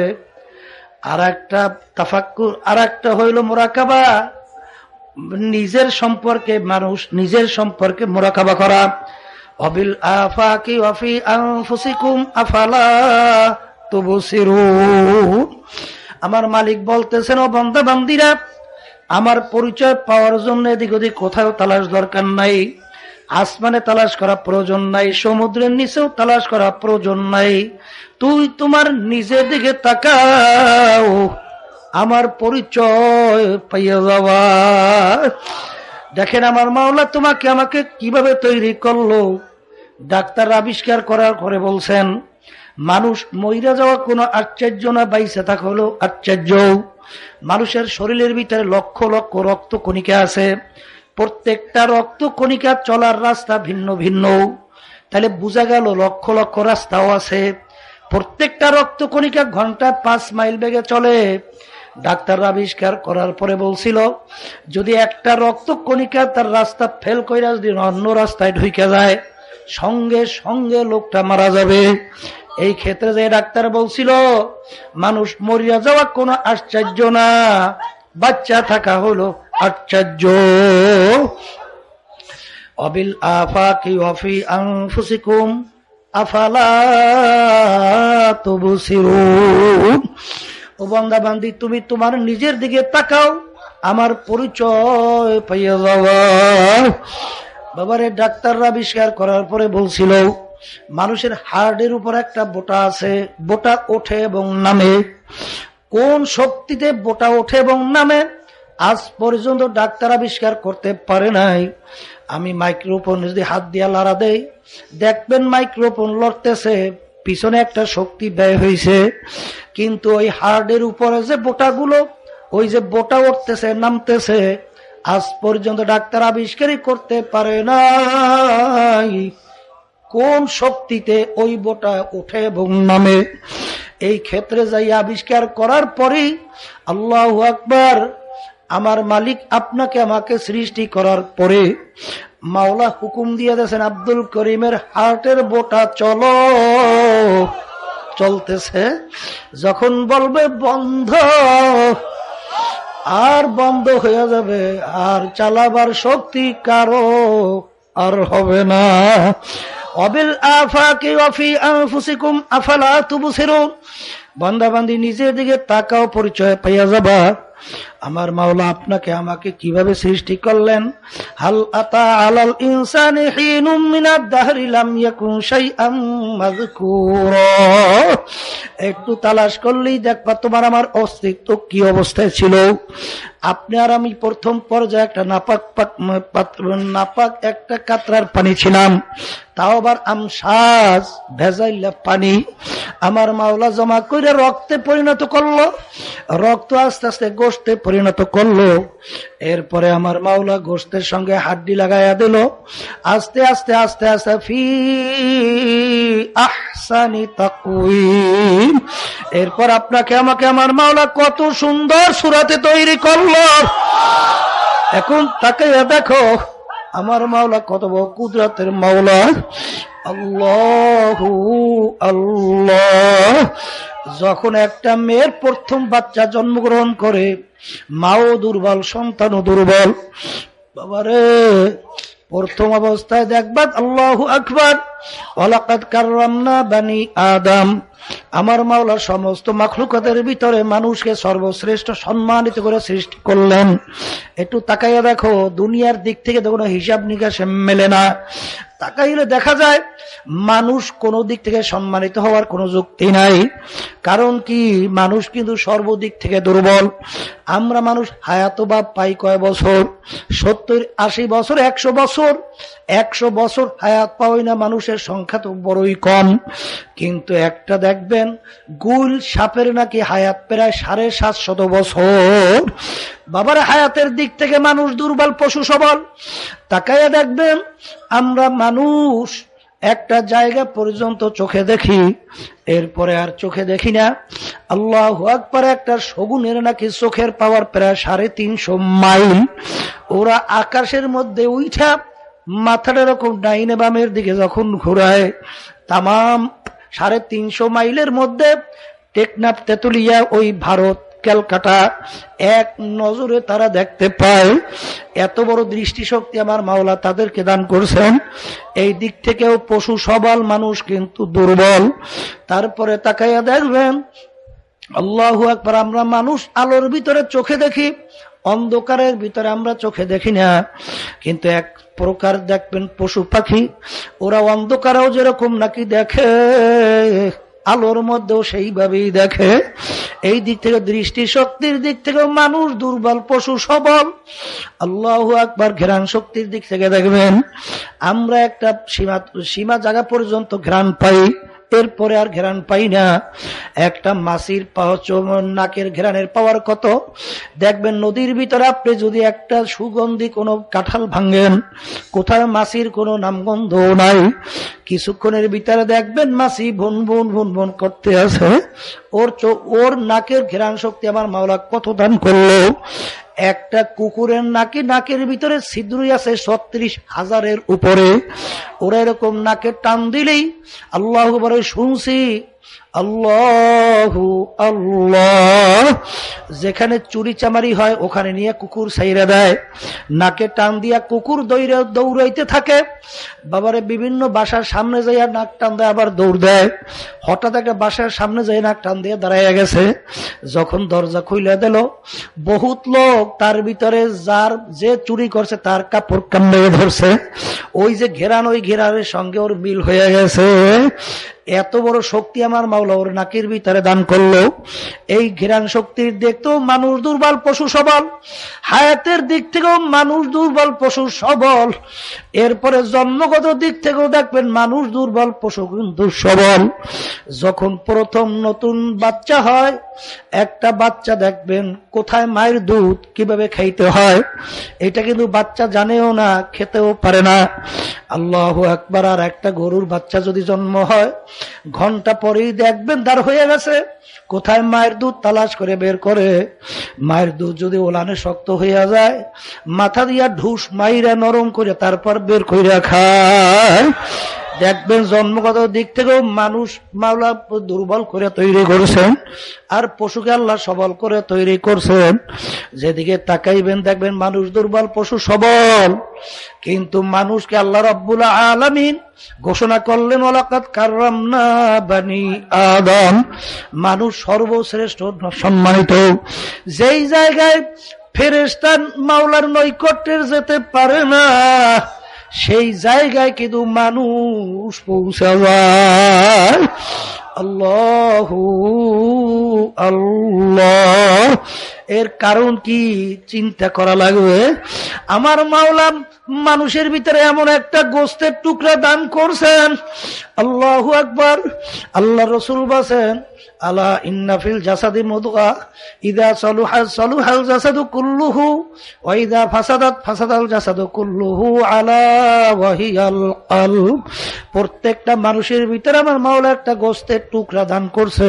আর একটা তাফাক্কুর, আর একটা হইল মুরাকাবা। নিজের সম্পর্কে মানুষ নিজের সম্পর্কে মুরাকাবা করা। অবিল আফাকি ওয়াফি আনফুসিকুম আফালা তুবসিরুন। আমার মালিক বলতেছেন, ও বান্দা বান্দিরা, আমার পরিচয় পাওয়ার জন্য এদিক ওদিক কোথাও তালাশ দরকার নাই। আসমানে তালাশ করা প্রয়োজন নাই, সমুদ্রের নিচেও তালাশ করা প্রয়োজন নাই। তুই তোমার নিজের দিকে তাকাও, আমার পরিচয় পাইয়া যাওয়া। দেখেন আমার মাওলা তোমাকে আমাকে কিভাবে তৈরি করলো। ডাক্তার আবিষ্কার করার পরে বলছেন মানুষ মইরা যাওয়া কোনো আশ্চর্য না, বাইসে থাকা হলো আশ্চর্য। মানুষের শরীরের ভিতরে লক্ষ লক্ষ রক্ত কণিকা আছে, প্রত্যেকটা রক্ত কণিকা চলার রাস্তা ভিন্ন ভিন্ন। তাহলে বোঝা গেল লক্ষ লক্ষ রাস্তাও আছে। প্রত্যেকটা রক্ত কণিকা ঘন্টায় 5 মাইল বেগে চলে। ডাক্তার আবিষ্কার করার পরে বলছিল যদি একটা রক্ত কণিকা তার রাস্তা ফেল কইরা যদি অন্য রাস্তায় ঢুকে যায় সঙ্গে সঙ্গে লোকটা মারা যাবে। এই ক্ষেত্রে যে ডাক্তার বলছিল মানুষ মরিয়া যাওয়া কোনো আশ্চর্য না, বাচ্চা থাকা হলো আশ্চর্য। অবিল আফাকি ওয়াফি আনফুসিকুম আফালা তুবসিরুন। ও বান্দা বান্দি তুমি তোমার নিজের দিকে তাকাও, আমার পরিচয় পাইয়া যাওয়া। বাবারে ডাক্তাররা আবিষ্কার করার পরে বলছিল মানুষের হার্টের উপর একটা বোটা আছে, বোটা ওঠে এবং নামে। কোন শক্তিতে বোটা ওঠে এবং নামে আজ পর্যন্ত ডাক্তার আবিষ্কার করতে পারে নাই। আমি মাইক্রোফোন যদি হাত দিয়া লাড়া দেই দেখবেন মাইক্রোফোন লড়তেছে, পিছনে একটা শক্তি ব্যয় হয়েছে। কিন্তু ওই হার্টের উপরে যে বোটাগুলো, ওই যে বোটা উঠতেছে নামতেছে, আজ পর্যন্ত ডাক্তার আবিষ্কারই করতে পারে নাই কোন শক্তিতে ওই বোটা ওঠে এবং নামে। এই ক্ষেত্রে যাই আবিষ্কার করার পরেই আল্লাহু আকবার, আমার মালিক আপনাকে আমাকে সৃষ্টি করার পরে মাওলা হুকুম দিয়ে দিয়েছেন আব্দুল করিমের হার্টের বোটা চলো, চলতেছে। যখন বলবে বন্ধ আর বন্ধ হয়ে যাবে, আর চালাবার শক্তি কারো আর হবে না। অবিল আফাকি ওয়াফি আনফুসিকুম আফালা তুবসিরুন। বান্দা বান্দি নিজের দিকে তাকাও, পরিচয় পাইয়া যাবা আমার মাওলা আপনাকে আমাকে কিভাবে সৃষ্টি করলেন। হাল আতা আলাল ইনসানি হিনুম মিনাদ দাহরি লাম ইয়াকুন শাইআম মাযকুরা। একটু তালাশ করলেই দেখবা তোমার আমার অস্তিত্ব কি অবস্থায় ছিল। আপনি আর আমি প্রথম পর্যায়ে একটা নাপাক একটা কাতরার পানি ছিলাম, তাও আবার আমসাজ ভেজাইলা পানি। আমার মাওলা জমা করে রক্তে পরিণত করলো, রক্ত আস্তে আস্তে গোশতে পরিণত করলো। এরপরে আমার মাওলা গোশতের সঙ্গে হাড্ডি লাগাইয়া দিল। আস্তে আস্তে আস্তে আস্তে ফি আহসানি তাকওয়িম। এরপর আপনাকে আমাকে আমার মাওলা কত সুন্দর সূরাতে তৈরি করলো। এখন তাকাইয়া দেখো আমার মাওলা কত বড় কুদরতের মাওলা। আল্লাহু আল্লাহ। যখন একটা মেয়ের প্রথম বাচ্চা জন্মগ্রহণ করে, মাও দুর্বল সন্তানও দুর্বল। বাবারে প্রথম অবস্থায় দেখবা আল্লাহু আকবার, ওয়ালাকাদ কাররামনা বানি আদম। আমার মাওলা সমস্ত মাখলুকাতের ভিতরে মানুষকে সর্বশ্রেষ্ঠ সম্মানিত করে সৃষ্টি করলেন। একটু তাকাইয়া দেখো, দুনিয়ার দিক থেকে তো কোনো হিসাব নিকাশে মেলে না। তাকাইলে দেখা যায় মানুষ কোনো দিক থেকে সম্মানিত হওয়ার কোনো যুক্তি নাই। কারণ কি, মানুষ কিন্তু সর্বদিক থেকে দুর্বল। আমরা মানুষ হায়াত বা পাই কয় বছর? 70, 80 বছর, 100 বছর। 100 বছর হায়াত পাওয়াই না, মানুষের সংখ্যা তো বড়ই কম। কিন্তু একটা দেখবেন গুল সাপের নাকি হায়াত প্রায় 750 বছর। বাবার হায়াতের দিক থেকে মানুষ দুর্বল, পশু সবল। তাকাইয়া দেখবেন আমরা মানুষ একটা জায়গা পর্যন্ত চোখে দেখি, এরপরে আর চোখে দেখি না। আল্লাহু আকবার। একটা শগুনের নাকি চোখের পাওয়ার প্রায় 350 মাইল। ওরা আকাশের মধ্যে উঠা মাথাটা এরকম ডাইনে বামের দিকে যখন ঘোরায়, তামাম 350 মাইলের মধ্যে টেকনাফ, তেতুলিয়া, ওই ভারত, ক্যালকাটা এক নজরে তারা দেখতে পায়। এত বড় দৃষ্টিশক্তি আমার মাওলা তাদেরকে দান করছেন। এই দিক থেকেও পশু সবল, মানুষ কিন্তু দুর্বল। তারপরে তাকাইয়া দেখবেন আল্লাহু আকবার, আমরা মানুষ আলোর ভিতরে চোখে দেখি, অন্ধকারের ভিতরে আমরা চোখে দেখি না। কিন্তু এক প্রকার দেখবেন পশু পাখি, ওরা অন্ধকারেও যেরকম নাকি দেখে, আলোর মধ্যেও সেইভাবেই দেখে। এই দিক থেকে দৃষ্টি শক্তির দিক থেকে মানুষ দুর্বল, পশু সবল। আল্লাহু আকবার। ঘ্রাণ শক্তির দিক থেকে দেখবেন আমরা একটা সীমা জায়গা পর্যন্ত ঘ্রাণ পাই, এরপরে আর ঘ্রাণ পাই না। একটা মাছির নাকের ঘ্রাণের পাওয়ার কত, দেখবেন নদীর ভিতরে আপনি যদি একটা সুগন্ধি কোনো কাঁঠাল ভাঙেন, কোথায় মাছির কোনো নামগন্ধ নাই, কিছুক্ষণের ভিতরে দেখবেন মাছি ভুন ভুন ভুন ভুন করতে আছে। ওর নাকের ঘ্রাণ শক্তি আমার মাওলা কত দান করলো। একটা কুকুরের নাকের ভিতরে ছিদ্রই আছে 36,000-এর উপরে। ওরা এরকম নাকে টান দিলেই আল্লাহু বলে শুনছি আল্লাহু আল্লাহ। যেখানে চুরি চামারি হয় ওখানে নিয়ে কুকুর ছাইরা দেয়, নাকে টান দিয়া কুকুর দৌড়াইতে থাকে। বাবারে বিভিন্ন বাসার সামনে যাইয়া নাক টান দেয়, আবার দৌড় দেয়। হঠাৎ একটা বাসার সামনে যাই নাক টান দিয়ে দাঁড়াইয়া গেছে। যখন দরজা খুলে দিল, বহুত লোক তার ভিতরে যে চুরি করছে তার কাপড় কামড়ে ধরছে। ওই যে ঘেরান, ওই ঘেরানের সঙ্গে ওর মিল হয়ে গেছে। এত বড় শক্তি আমার মাওলা ওর নাকের ভিতরে দান করলো। এই ঘ্রাণ শক্তির দেখতেও মানুষ দুর্বল, পশু সবল। হায়াতের দিক থেকেও মানুষ দুর্বল, পশু সবল। এরপরে জন্মগত দিক থেকেও দেখবেন মানুষ দুর্বল, পশু কিন্তু সবল। যখন প্রথম নতুন বাচ্চা হয়, একটা বাচ্চা দেখবেন কোথায় মায়ের দুধ কিভাবে খাইতে হয় এটা কিন্তু বাচ্চা জানেও না, খেতেও পারে না। আল্লাহু আকবার। আর একটা গরুর বাচ্চা যদি জন্ম হয়, ঘন্টা পরেই দেখবেন দাঁড় হয়ে গেছে। কোথায় মায়ের দুধ তালাশ করে বের করে। মায়ের দুধ যদি ওলানে শক্ত হইয়া যায়, মাথা দিয়া ঢুস মাইরা নরম করে তারপর বের করে খায়। দেখবেন জন্মগত দিক থেকেও মানুষ মাওলা দুর্বল করে তৈরি করছেন, আর পশুকে আল্লাহ সবল করে তৈরি করছেন। যেদিকে তাকাইবেন দেখবেন মানুষ দুর্বল, পশু সবল। কিন্তু মানুষকে আল্লাহ রাব্বুল আলামিন ঘোষণা করলেন ওয়ালাকাদ কাররামনা বানি আদম, মানুষ সর্বশ্রেষ্ঠ সম্মানিত। যেই জায়গায় ফেরেশতা মাওলার নৈকট্যের যেতে পারে না, সেই জায়গায় কিন্তু মানুষ পৌঁছে যায়। আল্লাহু আল্লাহ। এর কারণ কি চিন্তা করা লাগবে। আমার মাওলা মানুষের ভিতরে এমন একটা গোস্তের টুকরা দান করছেন। আল্লাহু আকবার। আল্লাহ রাসূল বলেন আলা ইন্না ফিল জাসাদি মুদগা ইযা সালুহা সালুহাল জাসাদু কুল্লুহু ওয়া ইযা ফাসাদাত ফাসাদাল জাসাদু কুল্লুহু আলা ওয়া হিয়াল কলব। প্রত্যেকটা মানুষের ভিতরে আমার মাওলা একটা গোস্তের টুকরা দান করছে।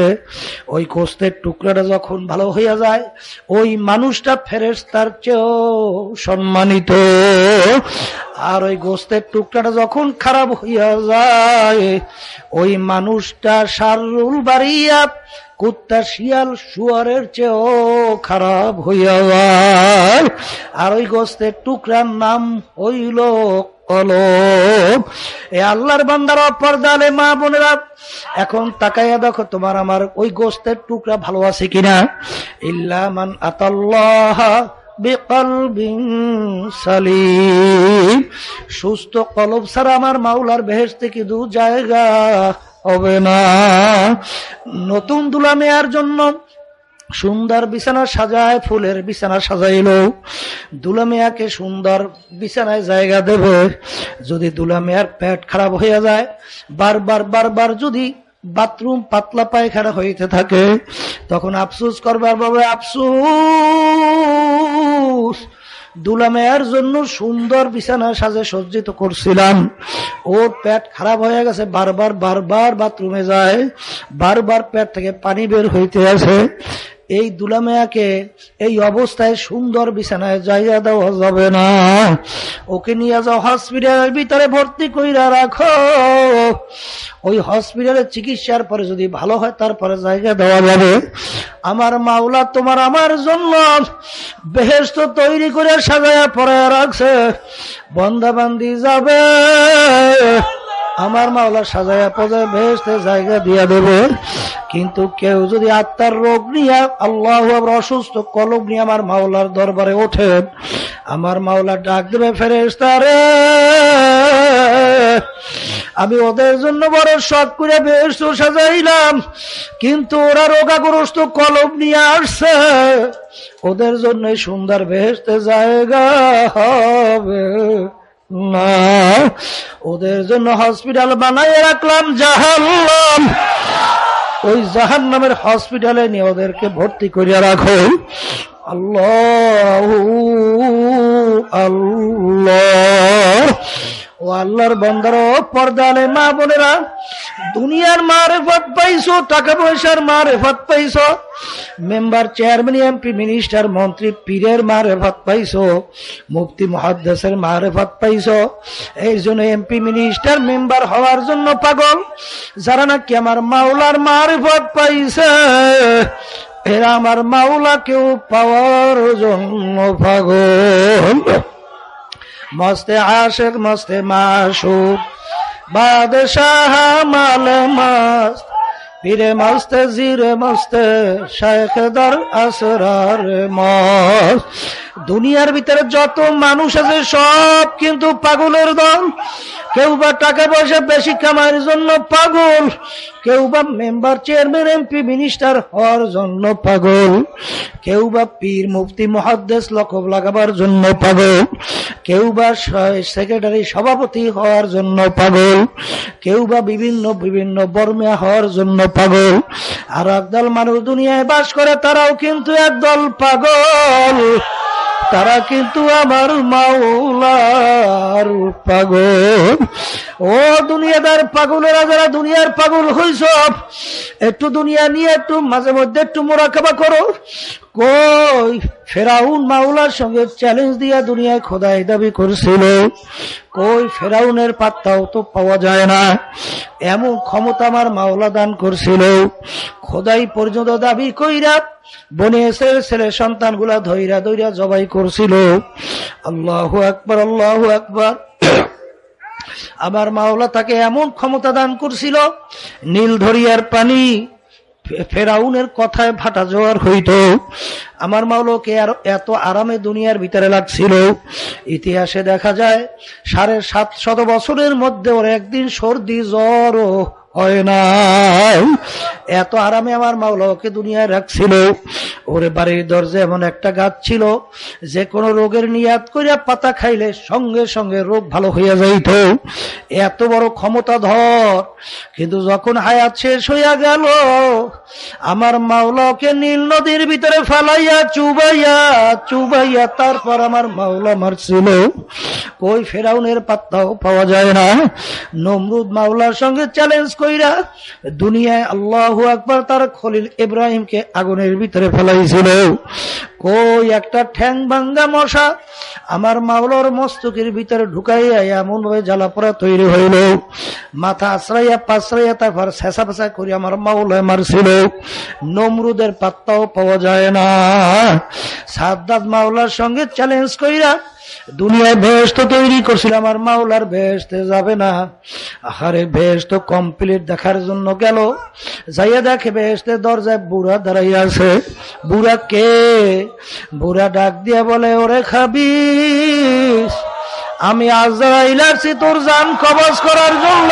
ওই গোস্তের টুকরাটা যখন ভালো হইয়া যায়, ওই মানুষটা ফেরেশতার চেয়েও সম্মানিত। আর ওই গোস্তের টুকরাটা যখন খারাপ হইয়া যায়, ওই মানুষটা শাররুল বারিয়া, কুত্তা শিয়াল শুয়ারের চেয়েও খারাপ হইয়া যায়। আর ওই গোস্তের টুকরার নাম হইল কলব। এ আল্লাহর বান্দারা, পর্দালে মা বোনেরা, এখন তাকাইয়া দেখো তোমার আমার ওই গোস্তের টুকরা ভালো আছে কিনা। ইল্লা মান আতাল্লাহ বিকলবিন সালিম। সুস্থ কলব ছাড়া আমার মাওলার বেহেশতে কি দু জায়গা হবে না। নতুন দুলা মেয়ার জন্য সুন্দর বিছানা সাজায়, ফুলের বিছানা সাজাইলো। দুলা মেয়াকে সুন্দর বিছানায় জায়গা দেবে। যদি দুলা মেয়ার পেট খারাপ হয়ে যায়, বারবার যদি বাথরুম পাতলা পায়খানা হইতে থাকে, তখন আফসোস করবার বাবা আফসোস। দুলা মেয়ার জন্য সুন্দর বিছানা সাজে সজ্জিত করছিলাম, ওর পেট খারাপ হয়ে গেছে, বারবার বাথরুমে যায়, বারবার পেট থেকে পানি বের হইতে আছে। এই দুলা মেয়াকে এই অবস্থায় সুন্দর বিছানায় জায়গা দেওয়া যাবে না। ওকে নিয়ে যাও হসপিটালের ভিতরে ভর্তি কইরা রাখো। ওই হসপিটালে চিকিৎসার পরে যদি ভালো হয় তারপরে জায়গা দেওয়া যাবে। আমার মাওলা তোমার আমার জন্য বেহেশত তৈরি করে সাজায়া পরে রাখছে। বান্দাবান্দি যাবে, আমার মাওলা সাজায়া পজায় বেহেশতে জায়গা দিয়া দেবে। কিন্তু কেউ যদি আত্মার রোগ নিয়ে, আল্লাহু আকবার, অসুস্থ কলব নিয়ে আমার মাওলার দরবারে ওঠেন, আমার মাওলা ডাক দেবে ফেরেশতারে, আমি ওদের জন্য বড় শখ করে বেহেশত সাজাইলাম, কিন্তু ওরা রোগাগ্রস্ত কলম নিয়ে আসছে, ওদের জন্য সুন্দর বেহেশতে জায়গা হবে না। ওদের জন্য হসপিটাল বানাইয়ে রাখলাম জাহান্নাম, ওই জাহান্নামের হসপিটালে নিয়ে ওদেরকে ভর্তি করিয়া রাখো। আল্লাহু আল্লাহ। ও আল্লাহর বান্দারা, পর্দালে মা বোনেরা, দুনিয়ার মারেফত পাইছো, টাকা পয়সার মারেফত পাইছো, মেম্বার, চেয়ারম্যান, এমপি, মিনিস্টার, মন্ত্রী, পীরের মারেফত পাইছো, মুফতি মুহাদ্দিসের মারেফত পাইছো। এই জন্য এমপি, মিনিস্টার, মেম্বার হওয়ার জন্য পাগল। যারা নাকি আমার মাওলার মারেফত পাইছে, এরা আমার মাওলাকেও পাওয়ার জন্য পাগল। মস্তে আশিক, মস্তে মাশুক, বাদশাহ মালে মস্ত, পীরে মস্তে, জিরে মস্তে, শায়েখ দর আসরার মস্ত। দুনিয়ার ভিতরে যত মানুষ আছে সব কিন্তু পাগলের দল। কেউ বা টাকা পয়সা বেশি কামাইয়ের জন্য পাগল, কেউ বা মেম্বার, চেয়ারম্যান, এমপি, মিনিস্টার হওয়ার জন্য পাগল, কেউ বা পীর, মুফতি, মুহাদ্দিস লকব লাগাবার জন্য পাগল, কেউ বা সেক্রেটারি, সভাপতি হওয়ার জন্য পাগল, কেউ বা বিভিন্ন বিভিন্ন বর্মা হওয়ার জন্য পাগল। আর একদল মানুষ দুনিয়ায় বাস করে, তারাও কিন্তু একদল পাগল, তারা কিন্তু আমার মাওলার পাগল। ও দুনিয়াদার পাগলেরা, যারা দুনিয়ার পাগল হইছ, একটু দুনিয়া নিয়ে একটু মাঝে মধ্যে একটু মোরাকাবা করো। কই ফেরাউন মাওলার সঙ্গে চ্যালেঞ্জ দিয়া দুনিয়ায় খোদাই দাবি করছিল, কই ফেরাউনের পাত্তাও তো পাওয়া যায় না। এমন ক্ষমতা আমার মাওলা দান করছিল, খোদাই পর্যন্ত দাবি কইরা বনে ইসরাইলের ছেলে সন্তান গুলা ধৈরা ধৈরা জবাই করছিল। আল্লাহু আকবার, আল্লাহু আকবার। আমার মাওলা তাকে এমন ক্ষমতা দান করছিল, নীল দরিয়ার পানি ফেরাউনের কথায় ভাটা জোয়ার হইত। আমার মাওলাকে আর এত আরামে দুনিয়ার ভিতরে লাগছিল। ইতিহাসে দেখা যায় 750 বছরের মধ্যে ওর একদিন সর্দি জ্বরও হয় না, এত আরামে আমার মাওলা ওকে দুনিয়ায় রাখছিল। ওরে বাড়ির দরজা এমন একটা গাছ ছিল, যে কোনো রোগের নিয়াত করিয়া পাতা খাইলে সঙ্গে সঙ্গে রোগ ভালো হইয়া যাইত, এত বড় ক্ষমতাধর। কিন্তু যখন হায়াত শেষ হইয়া গেল, আমার মাওলা ওকে নীল নদীর ভিতরে ফালাইয়া চুবাইয়া চুবাইয়া তারপর আমার মাওলা মারছিল। কই ফেরাউনের পাত্তাও পাওয়া যায় না। নমরুদ মাওলার সঙ্গে চ্যালেঞ্জ কইরা দুনিয়ায় আল্লাহু আকবার তার খলিল ইব্রাহিমকে আগুনের ভিতরে ফেলাইছিল। কই একটা ঠ্যাং ভাঙ্গা মশা আমার মাওলার মস্তকের ভিতরে ঢুকাইয়া এমন ভাবে জ্বালা পোড়া তৈরি হইল, মাথা আশ্রাইয়া পাশ্রাইয়া তারপর ছেঁচা পেঁচা করে আমার মাওলায় মারছিল। নমরুদের পাত্তাও পাওয়া যায় না। সাদ্দাত মাওলার সঙ্গে চ্যালেঞ্জ কইরা দুনিয়ায় বেহেশত তৈরি করছিল, আমার মাওলার বেহেশতে যাবে না। আহারে বেহেশত কমপ্লিট দেখার জন্য গেল, যাইয়া দেখে বেহেশতের দরজায় বুড়া দাঁড়াইয়া আছে। বুড়া কে? বুড়া ডাক দিয়া বলে, ওরে খাবিস, আমি আজরাইল আসছি তোর জান কবজ করার জন্য।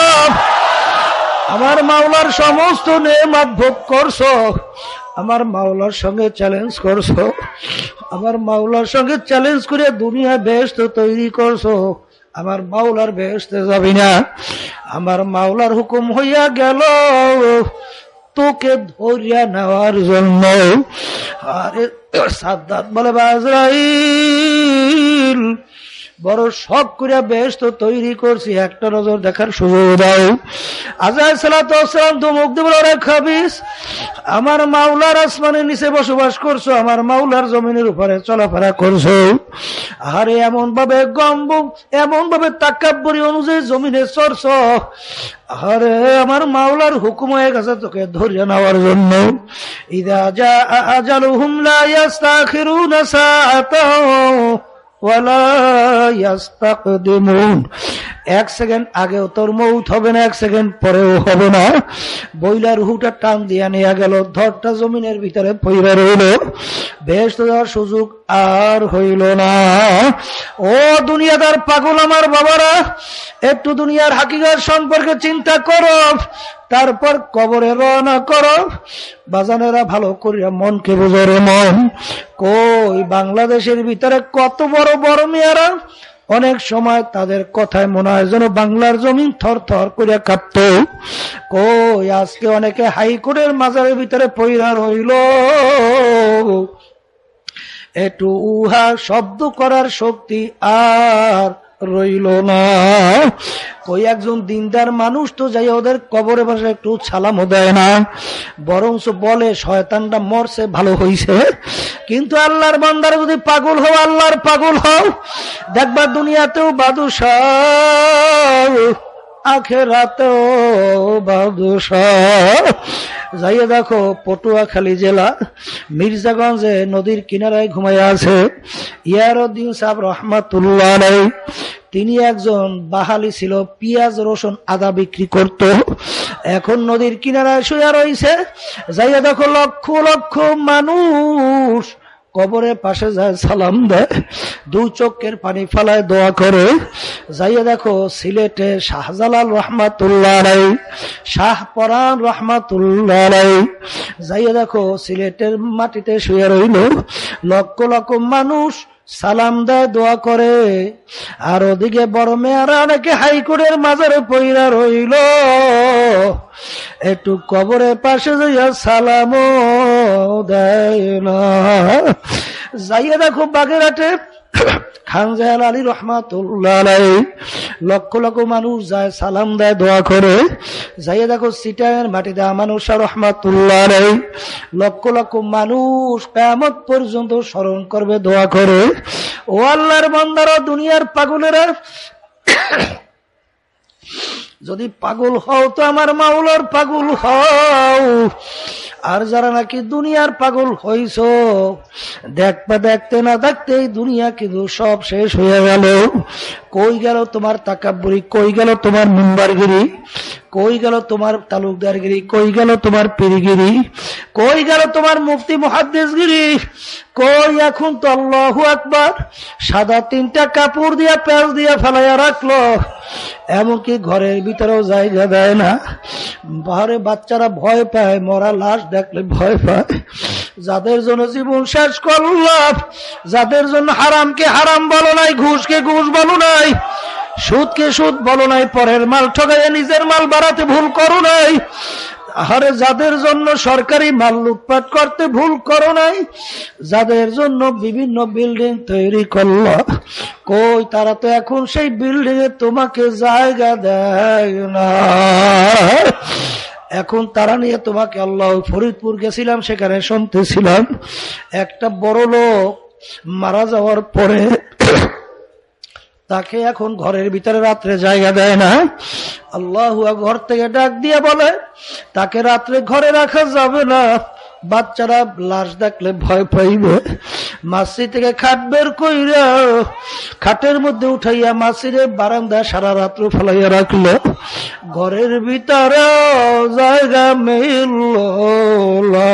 আমার মাওলার সমস্ত নেয়ামত ভোগ করছো, আমার মাওলার সঙ্গে চ্যালেঞ্জ করছো, আমার মাওলার সঙ্গে চ্যালেঞ্জ করে দুনিয়া বেহেশত তৈরি করছো, আমার মাওলার বেহেশতে যাবি না। আমার মাওলার হুকুম হইয়া গেল তোকে ধরিয়া নেওয়ার জন্য। আরে সাদ্দাত বলে, আজরাইল বড় শখ করিয়া বেহেশত তৈরি করছি, একটা নজর দেখার সুযোগ দাও। আজরাইল সালাতু ওয়াসসালাম ধমক দিয়ে বলে, ওরে খাবিস, আমার মাওলার আসমানের নিচে বসবাস করছো, আমার মাওলার জমিনের উপরে চলাফেরা করছো, আরে এমন ভাবে গম্বুক, এমন ভাবে তাকাব্বুরি অনুযায়ী জমিনে চড়ছো, আরে আমার মাওলার হুকুম হয়ে গেছে তোকে ধরিয়া নেওয়ার জন্য। ইযা জাআ আজালুহুম লা ইস্তাখিরুনা সাআতাও ওয়ালা ইস্তাকদিমুন। এক সেকেন্ড আগেও তোর মৌত হবে না, এক সেকেন্ড পরেও হবে না। বইলার রুহুটা টান দিয়া নিয়ে গেল, ধরটা জমিনের ভিতরে পইরা রইল, বেহেশতে যাওয়ার সুযোগ আর হইল না। ও দুনিয়াদার পাগল আমার বাবারা, একটু দুনিয়ার হাকিকত সম্পর্কে চিন্তা করো, তারপর কবরে রওনা করো। বাজানেরা ভালো করিয়া মনকে বুঝো রে মন। কই বাংলাদেশের ভিতরে কত বড় বড় মেয়েরা, অনেক সময় তাদের কথায় মনে হয় যেন বাংলার জমিন থর থর করিয়া কাঁপত। কই আজকে অনেকে হাইকোর্টের মাজারের ভিতরে পইরা রইল, একটু উহা শব্দ করার শক্তি আর রইল না। কই একজন দিনদার মানুষ তো যাই ওদের কবরে বসে একটু সালামও দেয় না, বরঞ্চ বলে শয়তানটা মরছে ভালো হইছে। কিন্তু আল্লাহর বান্দারা যদি পাগল হও, আল্লাহর পাগল হও, দেখবা দুনিয়াতেও বাদশাহ, আখেরাতেও বাদশাহ। যাইয়ে দেখো পটুয়াখালী জেলা মির্জাগঞ্জে নদীর কিনারায় ঘুমাইয়া আছে ইয়ারউদ্দিন সাহেব রহমাতুল্লাহ আলাইহি। তিনি একজন বাহালি ছিল, পিঁয়াজ রসুন আদা বিক্রি করত। এখন নদীর কিনারায় শুয়ে রয়েছে। যাইয়া দেখো লক্ষ লক্ষ মানুষ কবরের পাশে যায়, সালাম দেয়, দুই চোখের পানি ফালায় দোয়া করে। যাইয়া দেখো সিলেটে শাহজালাল রহমাতুল্লাহ আলাইহি, শাহপরান রহমাতুল্লাহ আলাইহি, যাইয়া দেখো সিলেটের মাটিতে শুয়ে রইল, লক্ষ লক্ষ মানুষ সালাম দেয়, দোয়া করে। আর ওদিকে বড় মেয়ারা অনেকে হাইকোর্টের মাজারে পইরা রইল, একটু কবরের পাশে যাইয়া সালামও দেয় না। যাইয়া দেখো বাগেরহাটে খান জাহাল আলী রহমাতুল্লাহ আলাইহি, লক্ষ লক্ষ মানুষ যায়, সালাম দেয়, দোয়া করে। যাইয়া দেখো সিটাঙের মাটিতে আমানুর শাহ রহমাতুল্লাহ আলাইহি, লক্ষ লক্ষ মানুষ কিয়ামত পর্যন্ত স্মরণ করবে, দোয়া করে। ও আল্লাহর বান্দারা, দুনিয়ার পাগলেরা, যদি পাগল হও তো আমার মাওলার পাগল হও। আর যারা নাকি দুনিয়ার পাগল হইছ, দেখবা দেখতে না দেখতে এই দুনিয়া কিন্তু সব শেষ হয়ে গেল। কই গেল তোমার তাকাব্বুরি, কই গেল তোমার মিম্বারগিরি, কই গেল তোমার তালুকদারগিরি, কই গেল তোমার পীরগিরি, কই গেল তোমার মুফতি মুহাদ্দিসগিরি, কই এখন তো আল্লাহু আকবার সাদা তিনটা কাপড় দিয়া পেঁয়াজ দিয়া ফেলাইয়া রাখলো, এমনকি ঘরের ভিতরেও জায়গা দেয় না। বাহারে বাচ্চারা ভয় পায়, মরা লাশ দেখলে ভয় পায়। যাদের জন্য জীবন শেষ করলাম, যাদের জন্য হারামকে হারাম বলো নাই, ঘুষকে ঘুষ বলো নাই, সুদকে সুদ বলো নাই, পরের মাল ঠকাইয়া নিজের মাল বাড়াতে ভুল করো নাই, আরে যাদের জন্য সরকারি মাল লুটপাট করতে ভুল করো নাই, যাদের জন্য বিভিন্ন বিল্ডিং তৈরি করল, কই তারা তো এখন সেই বিল্ডিং এ তোমাকে জায়গা দেয় না। এখন তারা নিয়ে তোমাকে, আল্লাহ ফরিদপুর গেছিলাম, সেখানে শুনতেছিলাম একটা বড় লোক মারা যাওয়ার পরে তাকে এখন ঘরের ভিতরে রাত্রে জায়গা দেয় না। আল্লাহু ঘর থেকে ডাক দিয়ে বলে তাকে রাত্রে ঘরে রাখা যাবে না, বাচ্চারা লাশ দেখলে ভয় পাইবে। মাসি থেকে খাট বের কইরা খাটের মধ্যে উঠাইয়া মাসিরে বারান্দা সারা রাত্র ফেলাইয়া রাখলো, ঘরের ভিতরে জায়গা মিলল না।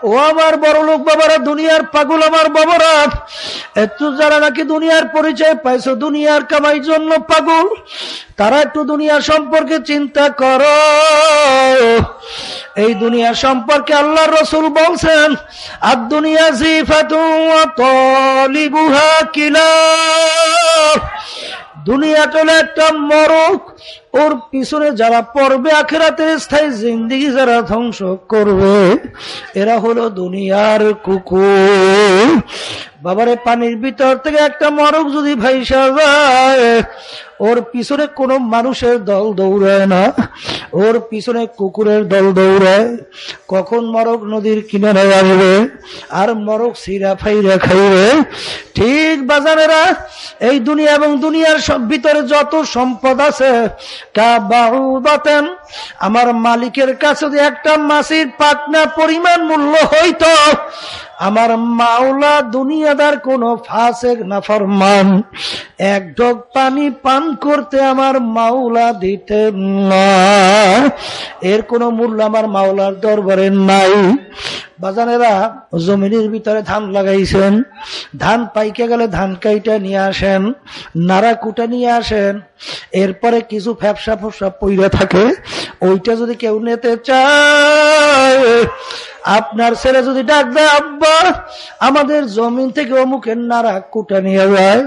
ও আমার বড় লোক বাবারা, দুনিয়ার পাগল আমার বাবারা, একটু যারা নাকি দুনিয়ার পরিচয় পাইছো, দুনিয়ার কামাই জন্য পাগল, তারা একটু দুনিয়া সম্পর্কে চিন্তা করো। এই দুনিয়া সম্পর্কে আল্লাহর রাসূল বলছেন, আদ-দুনিয়া জিফাতুন ওয়া তালিবুহা কিলাব। দুনিয়াটা হলো একটা মরক, ওর পিছনে যারা পড়বে আখিরাতের স্থায়ী জিন্দেগি যারা ধ্বংস করবে, এরা হলো দুনিয়ার কুকুর। বাবারে, পানির ভিতর থেকে একটা মরক যদি ভাইসা যায়, ওর পিছনে কোনো মানুষের দল দৌড়ায় না, ওর পিছনে কুকুরের দল দৌড়ায়। কখন মরক নদীর কিনারে আসবে আর মরক সিরা ফাইরা খাইবে। ঠিক বাজানেরা, এই দুনিয়া এবং দুনিয়ার সব ভিতরে যত সম্পদ আছে কাবাউদাতান, আমার মালিকের কাছে যদি একটা মাছির পাখনা পরিমাণ মূল্য হইতো, আমার মাওলা দুনিয়াদার কোন ফাসেক নাফরমান এক ঢোক পানি পান করতে আমার মাওলা দিতেন না। এর কোন মূল্য আমার মাওলার দরবারে নাই। বাজানেরা, জমিনের ভিতরে ধান লাগাইছেন, ধান পাইকে গেলে ধান কাইটা নিয়ে আসেন, নাড়া কুটা নিয়ে আসেন, এরপরে কিছু ফ্যাপসা ফ্যাপসা পইরা থাকে, ওইটা যদি কেউ নিতে চায়, আপনার ছেলে যদি ডাক দেয়, আব্বা আমাদের জমিন থেকে অমুকের নাড়া কুটা নিয়ে যায়,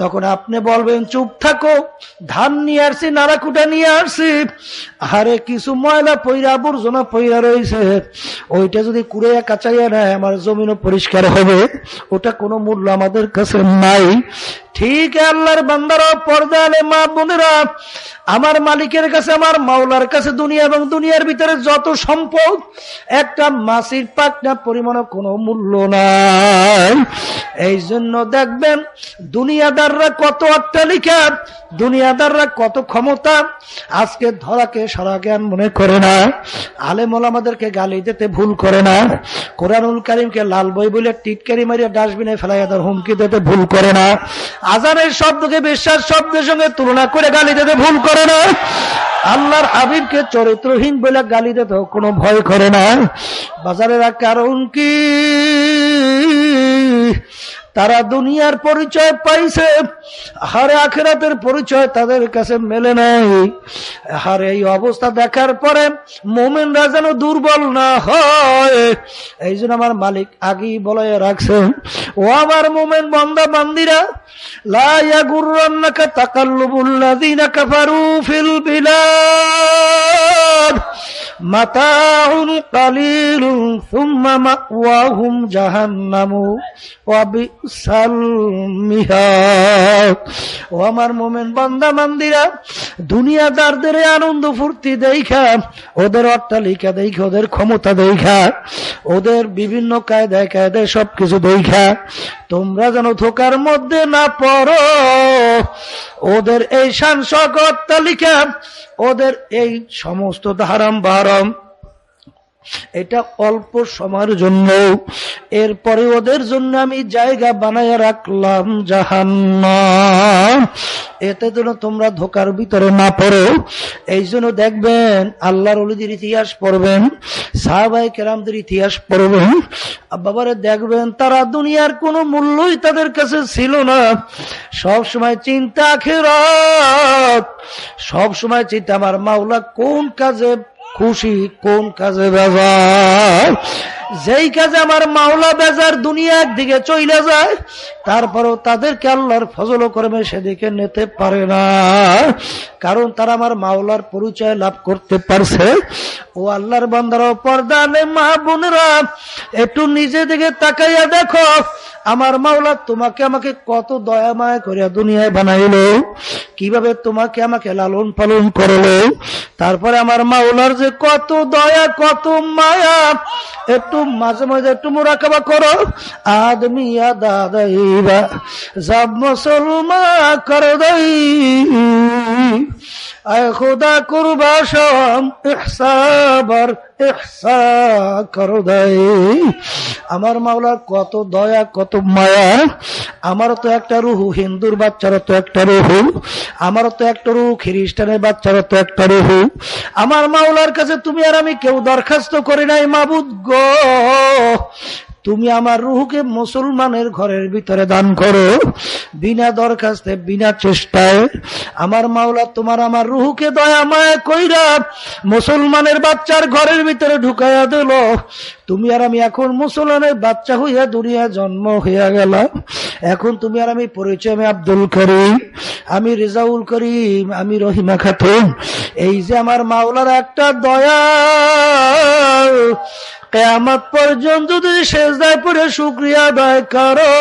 তখন আপনি বলবেন চুপ থাকো, ধান নিয়ে আসছি, নাড়া কুটা নিয়ে আসছি, আরে কিছু ময়লা পইরা আবর্জনা পইরা রয়েছে, ওইটা যদি কুড়ে কাচাইয়া নেয় আমার জমিনও পরিষ্কার হবে, ওটা কোনো মূল্য আমাদের কাছে নাই। ঠিক আল্লাহর বান্দারা, পর্দা আলে মা বোনেরা, আমার মালিকের কাছে, আমার মাওলার কাছে দুনিয়া এবং দুনিয়ার ভিতরে যত সম্পদ, একটা মাছির পাখনা পরিমাণ কোনো মূল্য নাই। এই জন্য দেখবেন দুনিয়াদাররা কত অট্টালিকা, দুনিয়াদাররা কত ক্ষমতা, আজকে ধরাকে সারা জ্ঞান মনে করে না, আলেম ওলামাদেরকে গালি দিতে ভুল করে না, কোরআনুল কারীমকে লাল বই বলে টিটকারি মারিয়া ডাস্টবিনে ফেলাইয়া তার হুমকি দিতে ভুল করে না, আজানের শব্দকে বিশ্বাস শব্দের সঙ্গে তুলনা করে গালি দিতে ভুল করে না, আল্লাহর হাবিবকে চরিত্রহীন বলে গালি দিতে কোনো ভয় করে না। বাজারের কারণ কি? তারা দুনিয়ার পরিচয় পাইছে, হারে আখিরাতের পরিচয় তাদের কাছে মেলে নাই। হারে এই অবস্থা দেখার পরে মুমিনরা যেন দুর্বল না হয়, এই জন্য আমার মালিক আগেই বলে রাখছেন, ও আমার মুমিন বান্দা বান্দিরা, লা ইয়াগুররান্নাকা তাকাল্লুবুল্লাযীনা কাফারু ফিল বিলাদ মাতাউন কালিলুন সুম্মা মাওয়াহুম জাহান্নামু ওয়া বিসাল মিহাদ। ও আমার মুমিন বান্দা বান্দিরা, দুনিয়াদারদের আনন্দ ফুর্তি দেখা, ওদের অট্টালিকা দেখা, ওদের ক্ষমতা দেখা, ওদের বিভিন্ন কায়দায় কায়দায় সবকিছু দেখা তোমরা যেন ধোকার মধ্যে না পড়ো। ওদের এই শান শৌকত অট্টালিকা, ওদের এই সমস্ত হারাম বাহারাম, এটা অল্প সময়ের জন্য, এরপরে ওদের জন্য আমি জায়গা বানায় রাখলাম জাহান্নাম। এতে যেন তোমরা ধোকার ভিতরে না পড়ো। এই জন্য দেখবেন আল্লাহর ওলিদের ইতিহাস পড়বেন, সাহাবায়ে কেরামদের ইতিহাস পড়বেন, বাবারে দেখবেন তারা দুনিয়ার কোনো মূল্যই তাদের কাছে ছিল না। সব সময় চিন্তা আখিরাত, সব সময় চিন্তা আমার মাওলা কোন কাজে খুশি, কোন কাজে বেজার। যেই কাজে আমার মাওলা বেজার, দুনিয়া একদিকে চলে যায়, তারপরেও তাদেরকে আল্লাহর ফজল করবে সেদিকে নিতে পারে না, কারণ তারা আমার মাওলার পরিচয় লাভ করতে পারছে। ও আল্লাহর বান্দারা, পর্দা আলে মা বোনেরা, একটু নিজে দিকে তাকাইয়া দেখো, আমার মাওলা তোমাকে আমাকে কত দয়া মায়া করে দুনিয়ায় বানাইলো, কিভাবে তোমাকে আমাকে লালন পালন করলো, তারপরে আমার মাওলার যে কত দয়া কত মায়া, একটু মাঝে মাঝে একটু মুরাকাবা করো। আদমিয়া দাদাইবা সব মুসলমান কর দই, আয় খুদা কুরবা শাম ইহসাবার ইহসা কর দই। আমার মাওলার কত দয়া কত মায়া। আমারও তো একটা রুহু, হিন্দুর বাচ্চারও তো একটা রুহু, আমারও তো একটা রুহু, খ্রিস্টানের বাচ্চারও তো একটা রুহু। আমার মাওলার কাছে তুমি আর আমি কেউ দরখাস্ত করি নাই, মাবুদ গো তুমি আমার রুহকে মুসলমানের ঘরের ভিতরে দান করো, বিনা দরখাস্তে বিনা চেষ্টায়। আমার মাওলা তোমার আমার রুহকে দয়া মায়া কইরা মুসলমানের বাচ্চার ঘরের ভিতরে ঢুকাইয়া দিল। তুমি আর আমি এখন মুসলমানের বাচ্চা হইয়া দুনিয়া জন্ম হইয়া গেলাম। এখন তুমি আর আমি পরিচয়, আমি আব্দুল করিম, আমি রেজাউল করিম, আমি রহিমা খাতুন। এই যে আমার মাওলার একটা দয়া, কিয়ামত পর্যন্ত যদি সেজদায় পড়ে শুকরিয়া আদায় করো,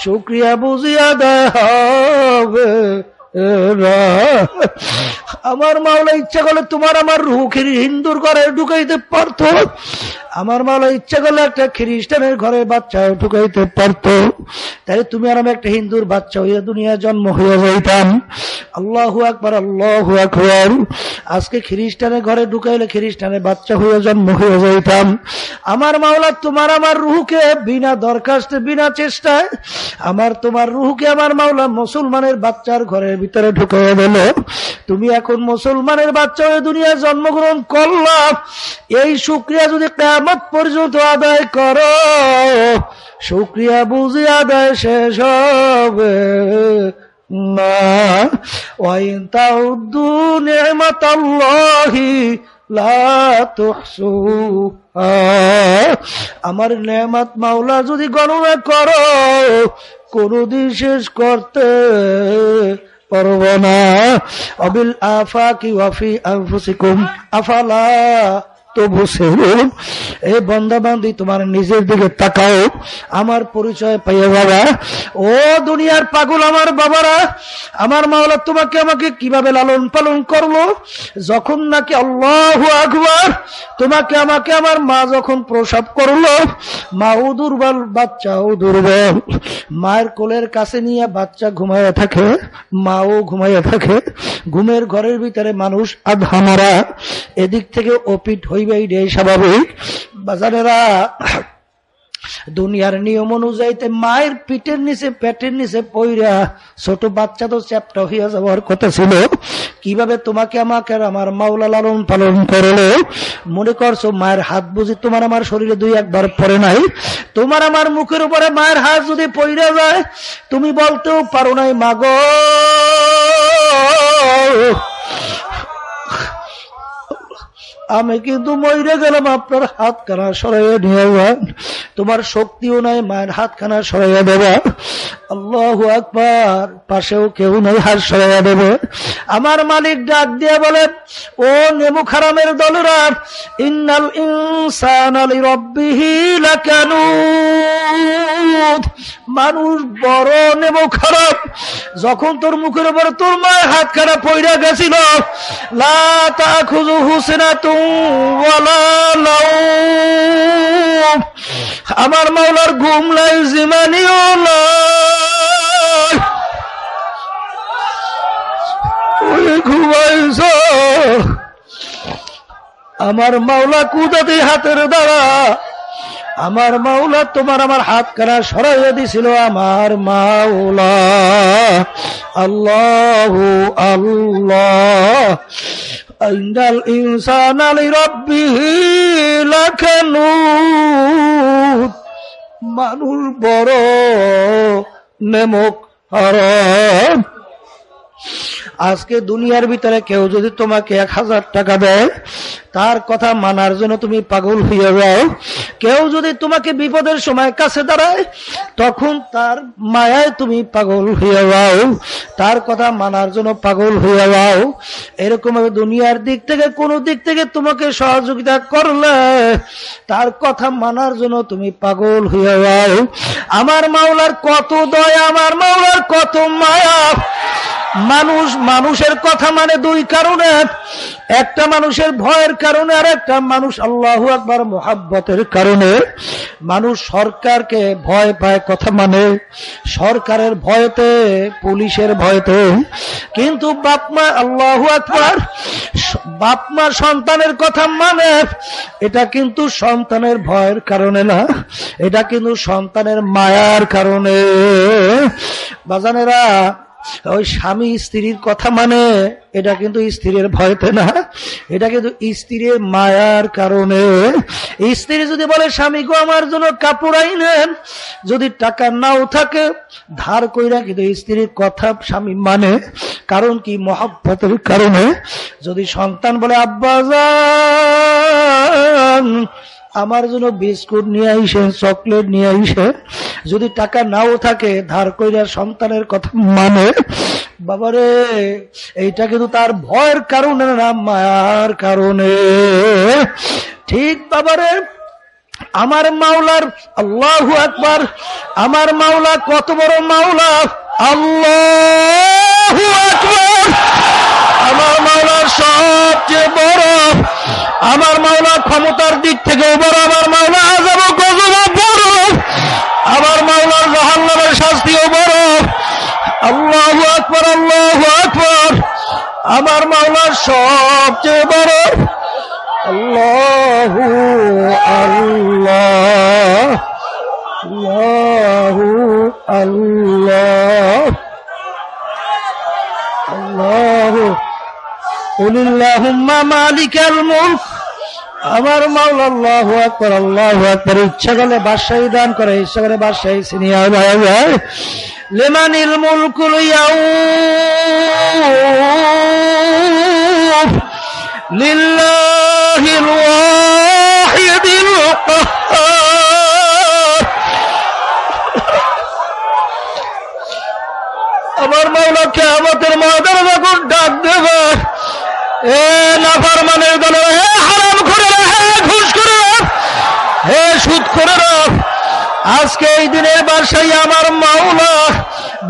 শুকরিয়া বুঝিয়া আদায় হবে আমার মাওলা ইচ্ছা করলে তোমার আমার রুহ হিন্দুর ঘরে ঢুকাইতে পারত, আমার মাওলা ইচ্ছা করলে একটা খ্রিস্টানের ঘরে বাচ্চা ঢুকাইতে পারত, তাই তুমি আর আমি একটা হিন্দুর বাচ্চা হইয়া দুনিয়া জন্ম হইয়া যাইতাম। আল্লাহু আকবার, আল্লাহু আকবার। আজকে খ্রিস্টানের ঘরে ঢুকাইলে খ্রিস্টানের বাচ্চা হইয়া জন্ম হইয়া যাইতাম। আমার মাওলা তোমার আমার রুহকে বিনা দরখাস্তে বিনা চেষ্টায় আমার তোমার রুহকে আমার মাওলা মুসলমানের বাচ্চার ঘরের ভিতরে ঢুকাইয়া দিল। তুমি এখন মুসলমানের বাচ্চা হয়ে দুনিয়ায় জন্মগ্রহণ করলাম, এই শুকরিয়া যদি কিয়ামত পর্যন্ত আদায় করো, শুকরিয়া বুঝি আদায় শেষ হবে না। ওয়াইন তাউদ্দু নি'মাতাল্লাহি লা তুহসুহা, আমার নেয়ামত মাওলা যদি গণনা করো কোনদিন শেষ করতে পারব না। অবিল আফাকি ওয়াফি আনফুসিকুম আফালা তুবসিরুন। এই বান্দা বান্দি তোমার নিজের দিকে তাকাও, আমার পরিচয় পাইয়া বাবা। ও দুনিয়ার পাগল আমার বাবারা, আমার মাওলা তোমাকে আমাকে কিভাবে লালন পালন করলো, যখন নাকি আল্লাহু আকবার তোমাকে আমাকে আমার মা যখন প্রসব করলো, মাও দুর্বল বাচ্চাও দুর্বল, মায়ের কোলের কাছে নিয়ে বাচ্চা ঘুমাইয়া থাকে, মাও ঘুমাইয়া থাকে, ঘুমের ঘরের ভিতরে মানুষ আধা মারা, এদিক থেকে ওপিট হইবে, এটাই স্বাভাবিক। বাজারেরা দুনিয়ার নিয়ম অনুযায়ীতে মায়ের পিঠের নিচে পেটের নিচে পইরা ছোট বাচ্চা তো চ্যাপ্টা হইয়া যাওয়ার কথা ছিল। কিভাবে তোমাকে আমাকে আমার মাওলা লালন পালন করলো, মনে করছো মায়ের হাত বুঝি তোমার আমার শরীরে দুই একবার পড়ে নাই? তোমার আমার মুখের উপরে মায়ের হাত যদি পইরা যায় তুমি বলতেও পারো নাই মাগো আমি কিন্তু মরে গেলাম, আপনার হাত খানা সরাইয়া নিয়ে যান, তোমার শক্তিও নাই মায়ের হাত খানা সরাইয়া দেবা। আল্লাহু আকবার, পাশেও কেউ নাই হাত সরাইয়া দেবে। আমার মালিক ডাক দিয়ে বলে, ও নেমু খারামের দলেরা, ইন্নাল ইনসানা লিরাব্বিহি লাকানুদ, মানুষ বড় নেমু খারাপ। যখন তোর মুখের উপর তোর মায়ের হাত খানা পইরা গেছিল, লা তাখুযুহু সিনাতুন ওয়ালা নাওম, আমার মাওলার ঘুম নাই জিমানিও নাই, ঘুমাইছ। আমার মাওলা কুদরতি হাতের দ্বারা আমার মাওলা তোমার আমার হাত কানা সরাইয়া দিছিল। আমার মাওলা আল্লাহু আল্লাহ। ইন্নাল ইনসানা লিরাব্বিহি লাকানুদ, মানুষ বড় নেমক হারাম। আজকে দুনিয়ার ভিতরে কেউ যদি তোমাকে 1000 টাকা দেয়, তার কথা মানার জন্য তুমি পাগল হইয়া যাও। কেউ যদি তোমাকে বিপদের সময় কাছে দাঁড়ায়, তখন তার মায়ায় তুমি পাগল হইয়া যাও, তার কথা মানার জন্য পাগল হইয়া যাও। এরকম দুনিয়ার দিক থেকে কোন দিক থেকে তোমাকে সহযোগিতা করলে তার কথা মানার জন্য তুমি পাগল হইয়া যাও। আমার মাওলার কত দয়া, আমার মাওলার কত মায়া। মানুষের কথা মানে দুই কারণে, একটা মানুষের ভয়ের কারণে আর একটা মানুষ আল্লাহু আকবার মুহাব্বতের কারণে। মানুষ সরকারকে ভয় পায়, কথা মানে সরকারের ভয়তে, পুলিশের ভয়তে, কিন্তু বাপমা আল্লাহু আকবার বাপমা সন্তানের কথা মানে, এটা কিন্তু সন্তানের ভয়ের কারণে না, এটা কিন্তু সন্তানের মায়ার কারণে। বাজানেরা, ওই স্বামী স্ত্রীর কথা মানে, এটা কিন্তু স্ত্রীর ভয়তে না, এটা কিন্তু স্ত্রীর মায়ার কারণে। স্ত্রী যদি বলে স্বামী গো আমার জন্য কাপড় আইনেন, যদি টাকা নাও থাকে ধার কইরা কিন্তু স্ত্রীর কথা স্বামী মানে, কারণ কি মহব্বতের কারণে। যদি সন্তান বলে আব্বা যান আমার জন্য বিস্কুট নিয়ে আইসে, চকলেট নিয়ে আইসে, যদি টাকা নাও থাকে ধার কইরা সন্তানের কথা মানে, বাবারে এইটা কিন্তু তার ভয়ের কারণে না, মায়ার কারণে। ঠিক বাবারে, আমার মাওলার আল্লাহু আকবার, আমার মাওলা কত বড় মাওলা। আল্লাহ আল্লাহু আকবার। আমার মাওলার সবচেয়ে বড়, আমার মাওলা ক্ষমতার দিক থেকেও বড়, আমার মাওলা আযাব ও গজব বড়, আমার মাওলার জাহান্নামের শাস্তিও বড়। আল্লাহু আকবার, আল্লাহু আকবার। আমার মাওলার সবচেয়ে বড়। আল্লাহু আল্লাহ, আল্লাহু আল্লাহ, আল্লাহু কুলিল্লাহুম্মা মালিকাল মুলক। আমার মাওলা আল্লাহু আকবার, আল্লাহু আকবার। ইচ্ছা করলে বাদশাহী দান করে, ইচ্ছা করে বাদশাহী ছিনিয়ে যায়। লিমানিল মুলকুল ইয়াউম লিল্লাহিল ওয়াহিদিল কাহ্হার। আমার মাওলা কিয়ামতের ময়দানে যখন ডাক দেবে, এ নাফরমানের দল, হে হারামখোরেরা, হে ঘুষখোরেরা, হে সুদখোরেরা, আজকে এই দিনের বাদশাহী আমার মাওলা।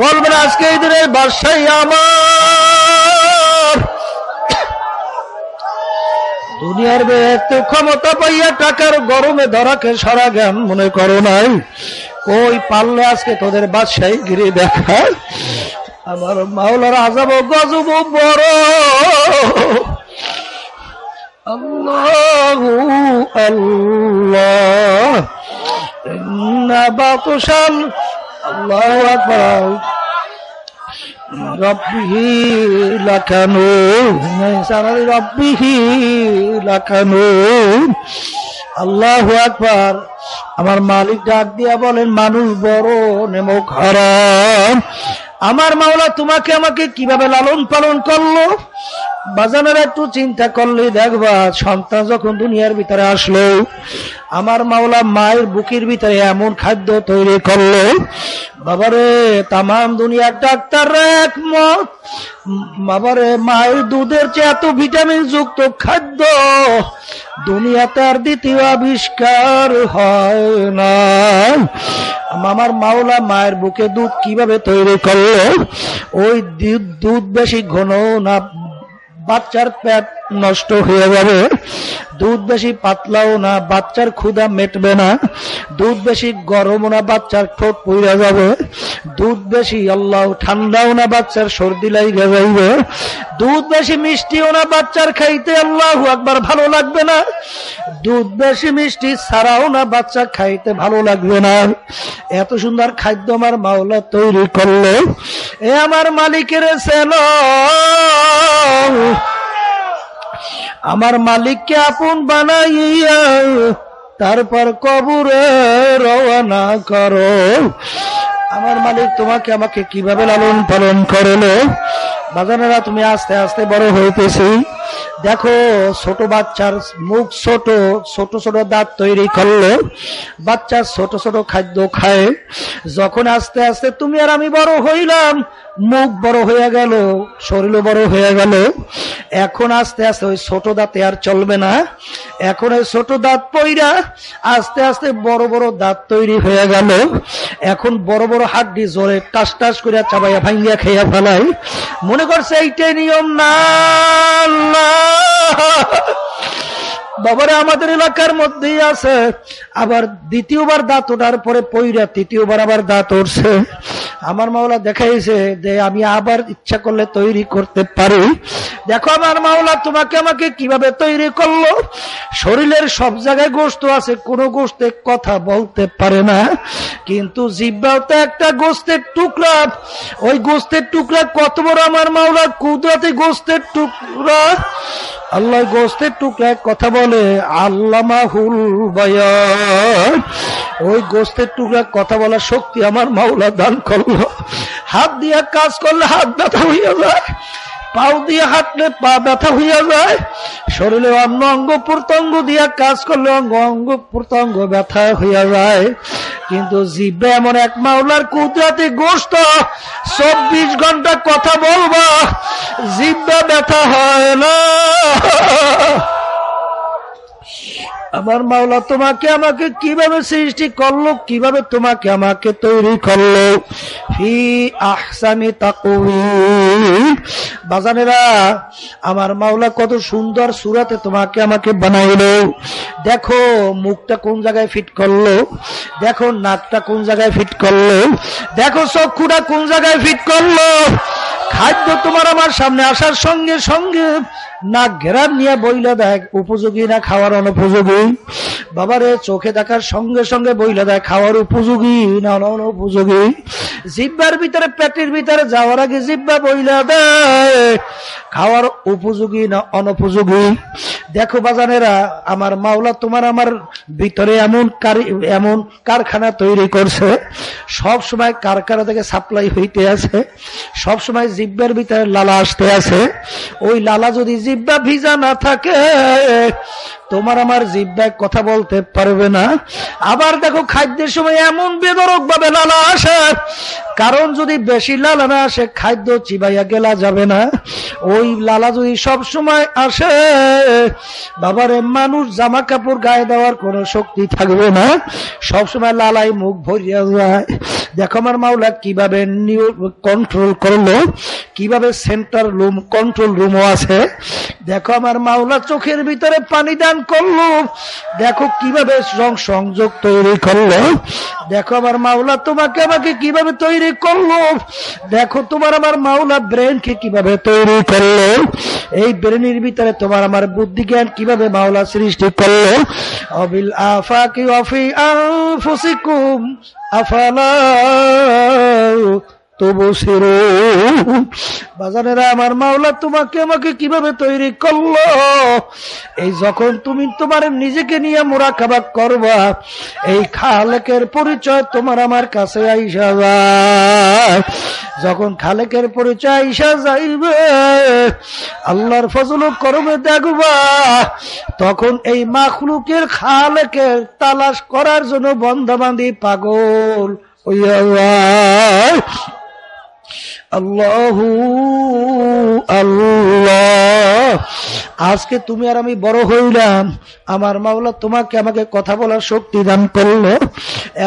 বলবেন আজকে এই দিনের বাদশাহী আমার। দুনিয়ার ব্যক্তি ক্ষমতা পাইয়া টাকার গরমে ধরাকে সারা জ্ঞান মনে করো নাই। কই পারলে আজকে তোদের বাদশাহী গিরি দেখায়। আমার মাওলার আযাব ও গজব বড়। আল্লাহু আল্লাহ, ইন্না বাতুশাল, আল্লাহু আকবার, রব্বিহি লাকানুন, রব্বিহি লাকানুন। আল্লাহু আকবার। আমার মালিক ডাক দিয়া বলেন, মানুষ বড় নেমক হারাম। আমার মাওলা তোমাকে আমাকে কিভাবে লালন পালন করলো, বাজানের একটু চিন্তা করলে দেখবা, সন্তান যখন দুনিয়ার ভিতরে আসলো, আমার মাওলা মায়ের বুকের ভিতরে এমন খাদ্য তৈরি করলো, বাবারে তামাম দুনিয়ার ডাক্তাররা একমত, বাবারে মায়ের দুধের চেয়ে এত ভিটামিন যুক্ত খাদ্য দুনিয়াতে আর দ্বিতীয় আবিষ্কার হয় না। আমার মাওলা মায়ের বুকে দুধ কিভাবে তৈরি করলো, ওই দুধ বেশি ঘন না বাচ্চার পেট নষ্ট হয়ে যাবে, দুধ বেশি পাতলাও না বাচ্চার ক্ষুধা মেটবে না, দুধ বেশি গরমও না বাচ্চার ঠোঁট পুড়ে যাবে, দুধ বেশি আল্লাহ ঠান্ডাও না বাচ্চার সর্দি লাগবে যাইবে, দুধ বেশি মিষ্টিও না বাচ্চার খাইতে আল্লাহু আকবার ভালো লাগবে না, দুধ বেশি মিষ্টি ছাড়াও না বাচ্চা খাইতে ভালো লাগবে না। এত সুন্দর খাদ্য আমার মাওলা তৈরি করলো। এ আমার মালিকের ছেলে, আমার মালিককে আপন বানাইয়া তারপর কবরে রওনা করো। আমার মালিক তোমাকে আমাকে কিভাবে লালন পালন করলো। বাজানেরা তুমি আস্তে আস্তে বড় হইতেছি, দেখো ছোট বাচ্চার মুখ ছোট, ছোট ছোট দাঁত তৈরি করলো, বাচ্চা ছোট ছোট খাদ্য খায়। যখন আস্তে আস্তে তুমি আর আমি বড় হইলাম, মুখ বড় হয়ে গেল, শরীরও বড় হয়ে গেল, এখন আস্তে আস্তে ওই ছোট দাঁতে আর চলবে না, এখন ওই ছোট দাঁত পইরা আস্তে আস্তে বড় বড় দাঁত তৈরি হয়ে গেল, এখন বড় বড় হাড্ডি জোরে টাস টাস করে চাবাইয়া ভাঙ্গিয়া খেয়া ফেলাই। মনে করছে এইটাই নিয়ম না, বাবারে আমাদের এলাকার মধ্যেই আছে। আবার দ্বিতীয়বার দাঁত ওঠার পরে পইরা তৃতীয়বার আবার দাঁত উঠছে। আমার মাওলা দেখাইছে যে আমি আবার ইচ্ছা করলে তৈরি করতে পারি। দেখো আমার মাওলা তোমাকে আমাকে কিভাবে তৈরি করলো। শরীরের সব জায়গায় গোশত আছে, কোন গোশতে কথা বলতে পারে না, কিন্তু জিহ্বাও তো একটা গোশতের টুকরা। ওই গোশতের টুকরা কত বড় আমার মাওলা কুদরতি গোশতের টুকরা। আল্লাহ গোশতের টুকরায় কথা বলে, আল্লামাহুল বায়ান। ওই গোশতের টুকরা কথা বলার শক্তি আমার মাওলা দান করলো। হাত দিয়ে কাজ করলে হাত ব্যথা হইয়া যায়, পাও দিয়ে হাঁটলে পা ব্যথা হইয়া যায়, শরীরে অন্য অঙ্গ প্রত্যঙ্গ দিয়ে কাজ করলে অঙ্গ প্রত্যঙ্গ ব্যথা হইয়া যায়, কিন্তু জিহ্বা এমন এক মাওলার কুদরতি গোশত, 24 ঘন্টা কথা বলবা, জিহ্বা ব্যথা হয় না। আমার মাওলা তোমাকে আমাকে কিভাবে সৃষ্টি করলো, কিভাবে তোমাকে আমাকে তৈরি করলো, ফি আহসানি তাকওয়িম। বাজানেরা, আমার মাওলা কত সুন্দর সূরাতে তোমাকে আমাকে বানাইলো। দেখো মুখটা কোন জায়গায় ফিট করলো, দেখো নাকটা কোন জায়গায় ফিট করলো, দেখো চক্ষুটা কোন জায়গায় ফিট করলো। খাদ্য তোমার আমার সামনে আসার সঙ্গে সঙ্গে নাক ঘেরার নিয়ে বইলা দেখ উপযোগী না খাওয়ার অনুপযোগী। বাবারে, চোখে দেখার সঙ্গে সঙ্গে বইলা দেয় খাওয়ার উপযোগী না অনুপযোগী। জিহ্বার ভিতরে, পেটের ভিতরে যাওয়ার আগে জিহ্বা বইলা দেয় খাওয়ার উপযোগী না অনুপযোগী। দেখো বাজানেরা, আমার মাওলা তোমার আমার ভিতরে এমন কারখানা তৈরি করছে, সব সময় কারখানা থেকে সাপ্লাই হইতে আছে, সব সময় জিহ্বার ভিতরে লালা আসতে আছে। ওই লালা যদি জিহ্বা ভিজা না থাকে, তোমার আমার জিহ্বায় কথা বলতে পারবে না। আবার দেখো খাদ্যের সময় এমন বেদরক ভাবে লালা আসে, কারণ যদি বেশি লালা না আসে খাদ্য চিবাইয়া গেলা যাবে না। ওই লালা যদি সব সময় আসে, বাবারে, মানুষ জামা কাপড় গায়ে দেওয়ার কোনো শক্তি থাকবে না, সব সময় লালাই মুখ ভরিয়া যায়। দেখো আমার মাওলা কিভাবে কন্ট্রোল করলো, কিভাবে সেন্টার রুম, কন্ট্রোল রুমও আছে। দেখো আমার মাওলা চোখের ভিতরে পানি দান করলো, দেখো কিভাবে সংযোগ তৈরি করলো। দেখো আমার মাওলা তোমাকে আমাকে কিভাবে তৈরি করলো। দেখো তোমার আমার মাওলা ব্রেনকে কিভাবে তৈরি করলো, এই ব্রেনের ভিতরে তোমার আমার বুদ্ধি জ্ঞান কিভাবে মাওলা সৃষ্টি করলো। অবিল আফাকি ওয়াফি আনফুসিকুম আফালা তুবসিরুন। বাজানেরা, আমার মাওলা তোমাকে আমাকে কিভাবে তৈরি করলো। এই যখন তুমি তোমার নিজেকে নিয়ে মুরাকাবা করবা, এই খালেকের পরিচয় তোমার আমার কাছে আইসা যায়। যখন খালেকের পরিচয় আইসা যাইবে, আল্লাহর ফজল করবে দেখবা, তখন এই মাখলুকের খালেকের তালাশ করার জন্য বন্দাবান্দি পাগল হইয়া যায়। আল্লাহু আল্লাহ। আজকে তুমি আর আমি বড় হইলাম, আমার মাওলা তোমাকে আমাকে কথা বলার শক্তি দান করলো।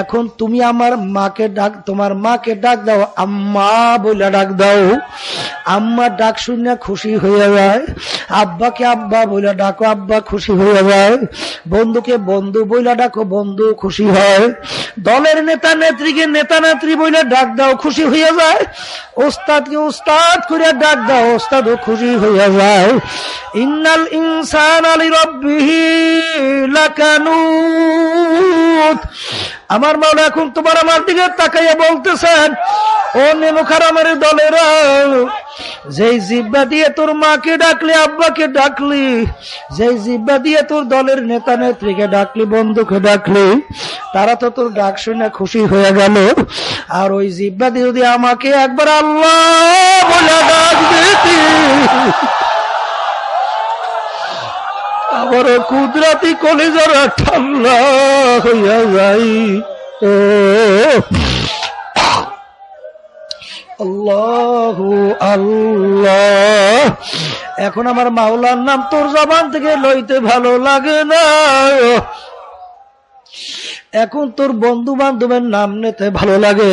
এখন তুমি আমার মাকে ডাক, তোমার মাকে ডাক দাও, আম্মা বলে ডাক দাও। আম্মা ডাক শুনে খুশি হয়ে যায়। আব্বাকে আব্বা বলে ডাকো, আব্বা খুশি হয়ে যায়। বন্ধুকে বন্ধু বলে ডাকো, বন্ধু খুশি হয়। দলের নেতা নেত্রীকে নেতা নেত্রী বলে ডাক দাও, খুশি হয়ে যায়। ওস্তাদকে ওস্তাদ করে ডাক দাও, ওস্তাদও খুশি হয়ে যায়। ইন্নাল ইনসানা লিরাব্বিহি লাকানুত। আমার মাওলা এখন তোমার আমার দিকে তাকাইয়া বলতেছেন, ও নেমুখারামের দলেরা, যেই জিহ্বা দিয়ে তোর মাকে ডাকলি, আব্বাকে ডাকলি, যেই জিহ্বা দিয়ে তোর দলের নেতা নেত্রীকে ডাকলি, বন্ধুকে ডাকলি, তারা তো তোর ডাক শুনে খুশি হয়ে গেল। আর ওই জিহ্বা দিয়ে যদি আমাকে একবার আল্লাহ বলে ডাক দিতি, আবার কুদরতি কলিজারা ঠান্ডা হইয়া যাই। ও আল্লাহু আল্লাহ। এখন আমার মাওলার নাম তোর জবান থেকে লইতে ভালো লাগে না, এখন তোর বন্ধু বান্ধবের নাম নিতে ভালো লাগে,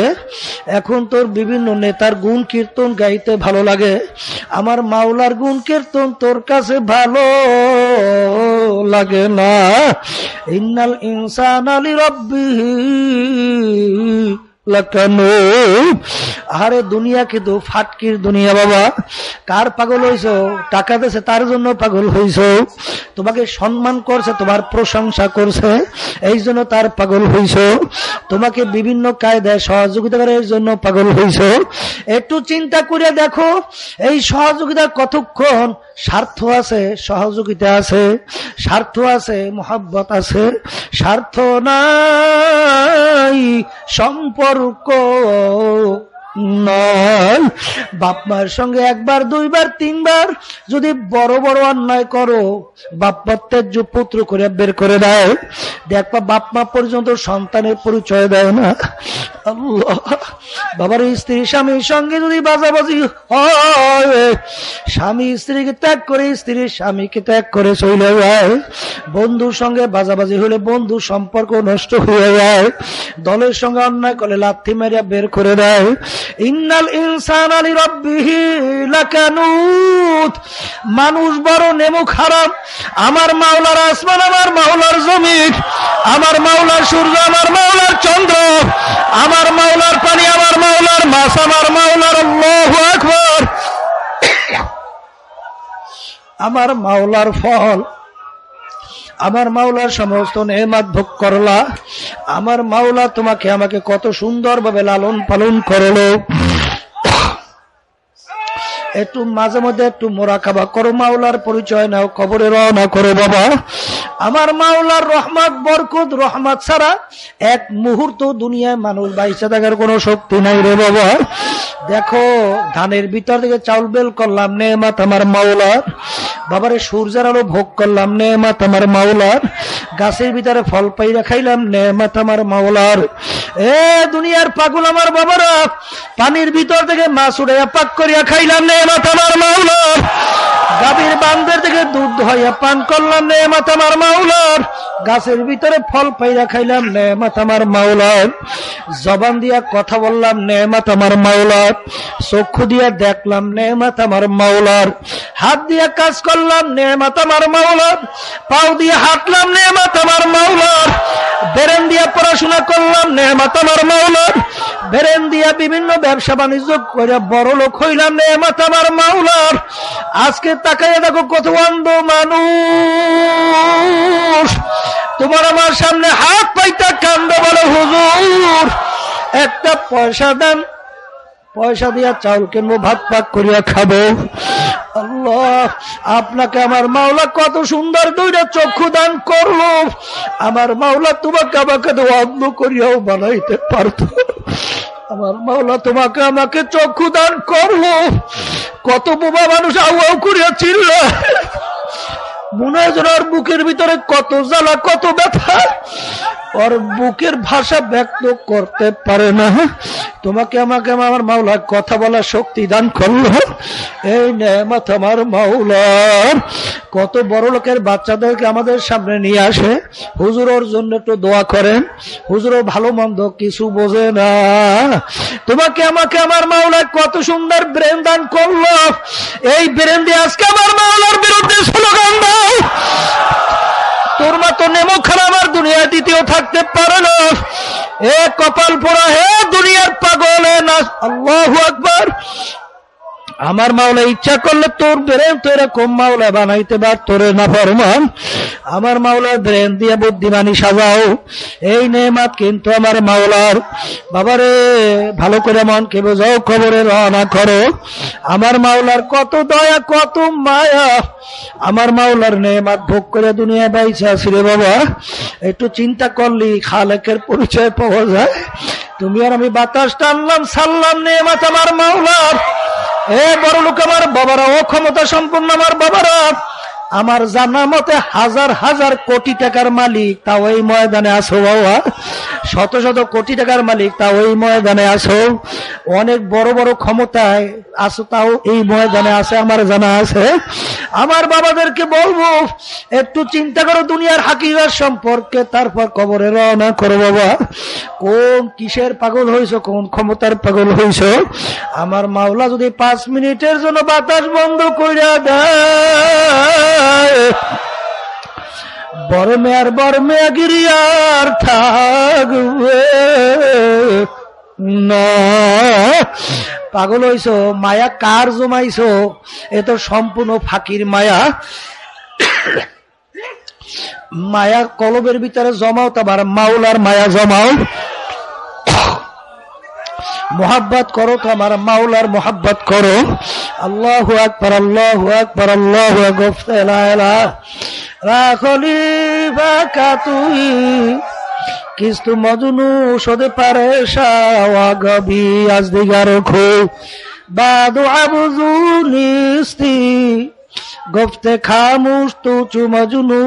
এখন তোর বিভিন্ন নেতার গুণ কীর্তন গাইতে ভালো লাগে। আমার মাওলার গুণ কীর্তন তোর কাছে ভালো লাগে না। ইন্নাল ইনসানা লিরাব্বিহি লাকানুত। আরে দুনিয়া কিন্তু ফাটকির দুনিয়া বাবা। কার পাগল হইছো? টাকা দিয়েছে তার জন্য পাগল হইছো। তোমাকে সম্মান করছে, তোমার প্রশংসা করছে, এই জন্য তার পাগল হইছো। তোমাকে বিভিন্ন কায়দায় সহযোগিতা করে, এই জন্য পাগল হইছো। একটু চিন্তা করে দেখো, এই সহযোগিতা কতক্ষণ? স্বার্থ আছে, সহযোগিতা আছে, স্বার্থ আছে, মোহাব্বত আছে, স্বার্থ নাই, সম্পর্ক নয়। বাপ মায়ের সঙ্গে একবার দুইবার তিনবার যদি বড় বড় অন্যায় করো, বাপ মা ত্যায্য পুত্র করে বের করে দেয়। দেখবা বাপ মা পর্যন্ত সন্তানের পরিচয় দেয় না। আল্লাহ, বাবার স্ত্রী স্বামীর সঙ্গে যদি বাজাবাজি হয়, স্বামী স্ত্রীকে ত্যাগ করে স্ত্রী স্বামীকে ত্যাগ করে চলে যায়, বন্ধুর সঙ্গে বাজাবাজি হলে বন্ধু সম্পর্ক নষ্ট হয়ে যায়, দলের সঙ্গে অন্যায় করলে লাথি মারিয়া বের করে দেয়। ইন্নাল ইনসানা লিরাব্বিহি লাকানুত, মানুষ বড় নেমুখ হারাম। আমার মাওলার আসমান, আমার মাওলার জমিন, আমার মাওলার সূর্য, আমার মাওলার চন্দ্র, আমার মাওলার পানি, আমার মাওলার মাছ, আমার মাওলার আল্লাহু আকবার, আমার মাওলার ফল, আমার মাওলার সমস্ত নেয়ামত ভোগ করলা। আমার মাওলা তোমাকে আমাকে কত সুন্দরভাবে লালন পালন করলো। একটু মাঝে মধ্যে একটু মোরাকাবা করো, মাওলার পরিচয় নাও, কবরে রওনা করো বাবা। আমার মাওলার রহমত বরকত রহমত ছাড়া এক মুহূর্ত দুনিয়ায় মানুষ বাইচা থাকার কোনো শক্তি নাই রে বাবা। দেখো, ধানের ভিতর থেকে চাউল বেল করলাম, নেয়ামত আমার মাওলার। বাবারে সূর্যের আলো ভোগ করলাম, নেয়ামত আমার মাওলার। গাছের ভিতরে ফল পাইরা খাইলাম, নেয়ামত আমার মাওলার। এ দুনিয়ার পাগল আমার বাবারা, পানির ভিতর থেকে মাছ উড়াইয়া পাক করিয়া খাইলাম, নেয়ামত আমার মাওলার। গাভীর বান্ধের থেকে দুধ হইয়া পান করলাম, নেয়ামত আমার মাওলার। গাছের ভিতরে ফল পাইরা খাইলাম, নেয়ামত আমার মাওলার। জবান দিয়া কথা বললাম, নেয়ামত আমার মাওলার। চক্ষু দিয়া দেখলাম, নেয়ামত আমার মাওলার। হাত দিয়া কাজ করলাম, নেয়ামত আমার মাওলার। পাও দিয়ে হাঁটলাম, নেয়ামত আমার মাওলার। ব্রেন দিয়া পড়াশোনা করলাম, নেয়ামত আমার মাওলার। ব্রেন দিয়া বিভিন্ন ব্যবসা বাণিজ্য করে বড় লোক হইলাম, নেয়ামত আমার মাওলার। আজকে তাকাইয়া দেখো কত অন্ধ মানুষ তোমার আমার সামনে হাত পাইতা কান্দে, বলে হুজুর একটা পয়সা দেন, পয়সা দিয়া চাউল কিনবো, ভাত পাক করিয়া খাবো। আল্লাহ, আপনাকে আমার মাওলা কত সুন্দর দুইটা চক্ষু দান করলো। আমার মাওলা তোমাকে আমাকে অন্ধ করিয়াও বানাইতে পারত। আমার মাওলা তোমাকে আমাকে চক্ষু দান করলো। কত বোবা মানুষ আউ আউ করিয়া চিল্ল, মনে হয় যেন ওর বুকের ভিতরে কত জ্বালা, কত ব্যথা, ওর বুকের ভাষা ব্যক্ত করতে পারে না। তোমাকে আমাকে আমার মাওলা কথা বলার শক্তি দান করলো। এই নেয়ামত আমার মাওলার। কত বড় লোকের বাচ্চাদেরকে আমাদের সামনে নিয়ে আসে, হুজুর ওর জন্য একটু দোয়া করেন, হুজুরও ভালো মন্দ কিছু বোঝে না। তোমাকে আমাকে আমার মাওলা কত সুন্দর ব্রেন দান করলো। এই ব্রেন দিয়ে আজকে আমার মাওলার বিরুদ্ধে স্লোগান দাও। তোর মতো নেমোখানা আমার দুনিয়ায় দ্বিতীয় থাকতে পারে না। এ কপাল পোড়া, হে দুনিয়ার পাগল, হে না। আল্লাহু আকবার। আমার মাওলা ইচ্ছা করলে তোর ব্রেন তো এরকম মাওলা বানাইতে পার, তোরে না ফরমান। আমার মাওলার ব্রেন দিয়ে বুদ্ধিমানি সাজাও। এই নেয়ামত কিন্তু আমার মাওলার। বাবারে ভালো করে মনকে বোঝাও, খবরে রওনা করো। আমার মাওলার কত দয়া, কত মায়া। আমার মাওলার নেয়ামত ভোগ করে দুনিয়ায় বাইচে আছি রে বাবা। একটু চিন্তা করলি খালেকের পরিচয় পাওয়া যায়। তুমি আর আমি বাতাস টানলাম, ছাড়লাম, নেয়ামত আমার মাওলার। এ বড় লোক আমার বাবারা, ও ক্ষমতা সম্পন্ন আমার বাবারা, আমার জানা মতে হাজার হাজার কোটি টাকার মালিক, তাও এই ময়দানে আসো বাবা। শত শত কোটি টাকার মালিক, তাও এই ময়দানে আসো। অনেক বড় বড় ক্ষমতায় আসো, তাও এই ময়দানে আছে, আমার জানা আছে। আমার বাবাদেরকে বলবো একটু চিন্তা করো দুনিয়ার হাকিকত সম্পর্কে, তারপর কবরে রওনা করো বাবা। কোন কিসের পাগল হইছো, কোন ক্ষমতার পাগল হইছো। আমার মাওলা যদি 5 মিনিটের জন্য বাতাস বন্ধ কইরা দেয়, বড় মেয়া গিরিয়ার থাকবে না। পাগল হইছো, মায়া কার জমাইছো? এ তো সম্পূর্ণ ফাকির মায়া। মায়া কলবের ভিতরে জমাও, তোমার মাওলার মায়া জমাও। মোহাব্বত করো, তোমার মাওলার মোহাব্বত করো। আল্লাহু আকবার, আল্লাহু আকবার, আল্লাহু আকবার। খলিফা তুই किस्तु मजनू शोध परेशा गबी आज दिगार खो बादो अबुजू निस्ती गुफ्ते खामोश तो चु मजनू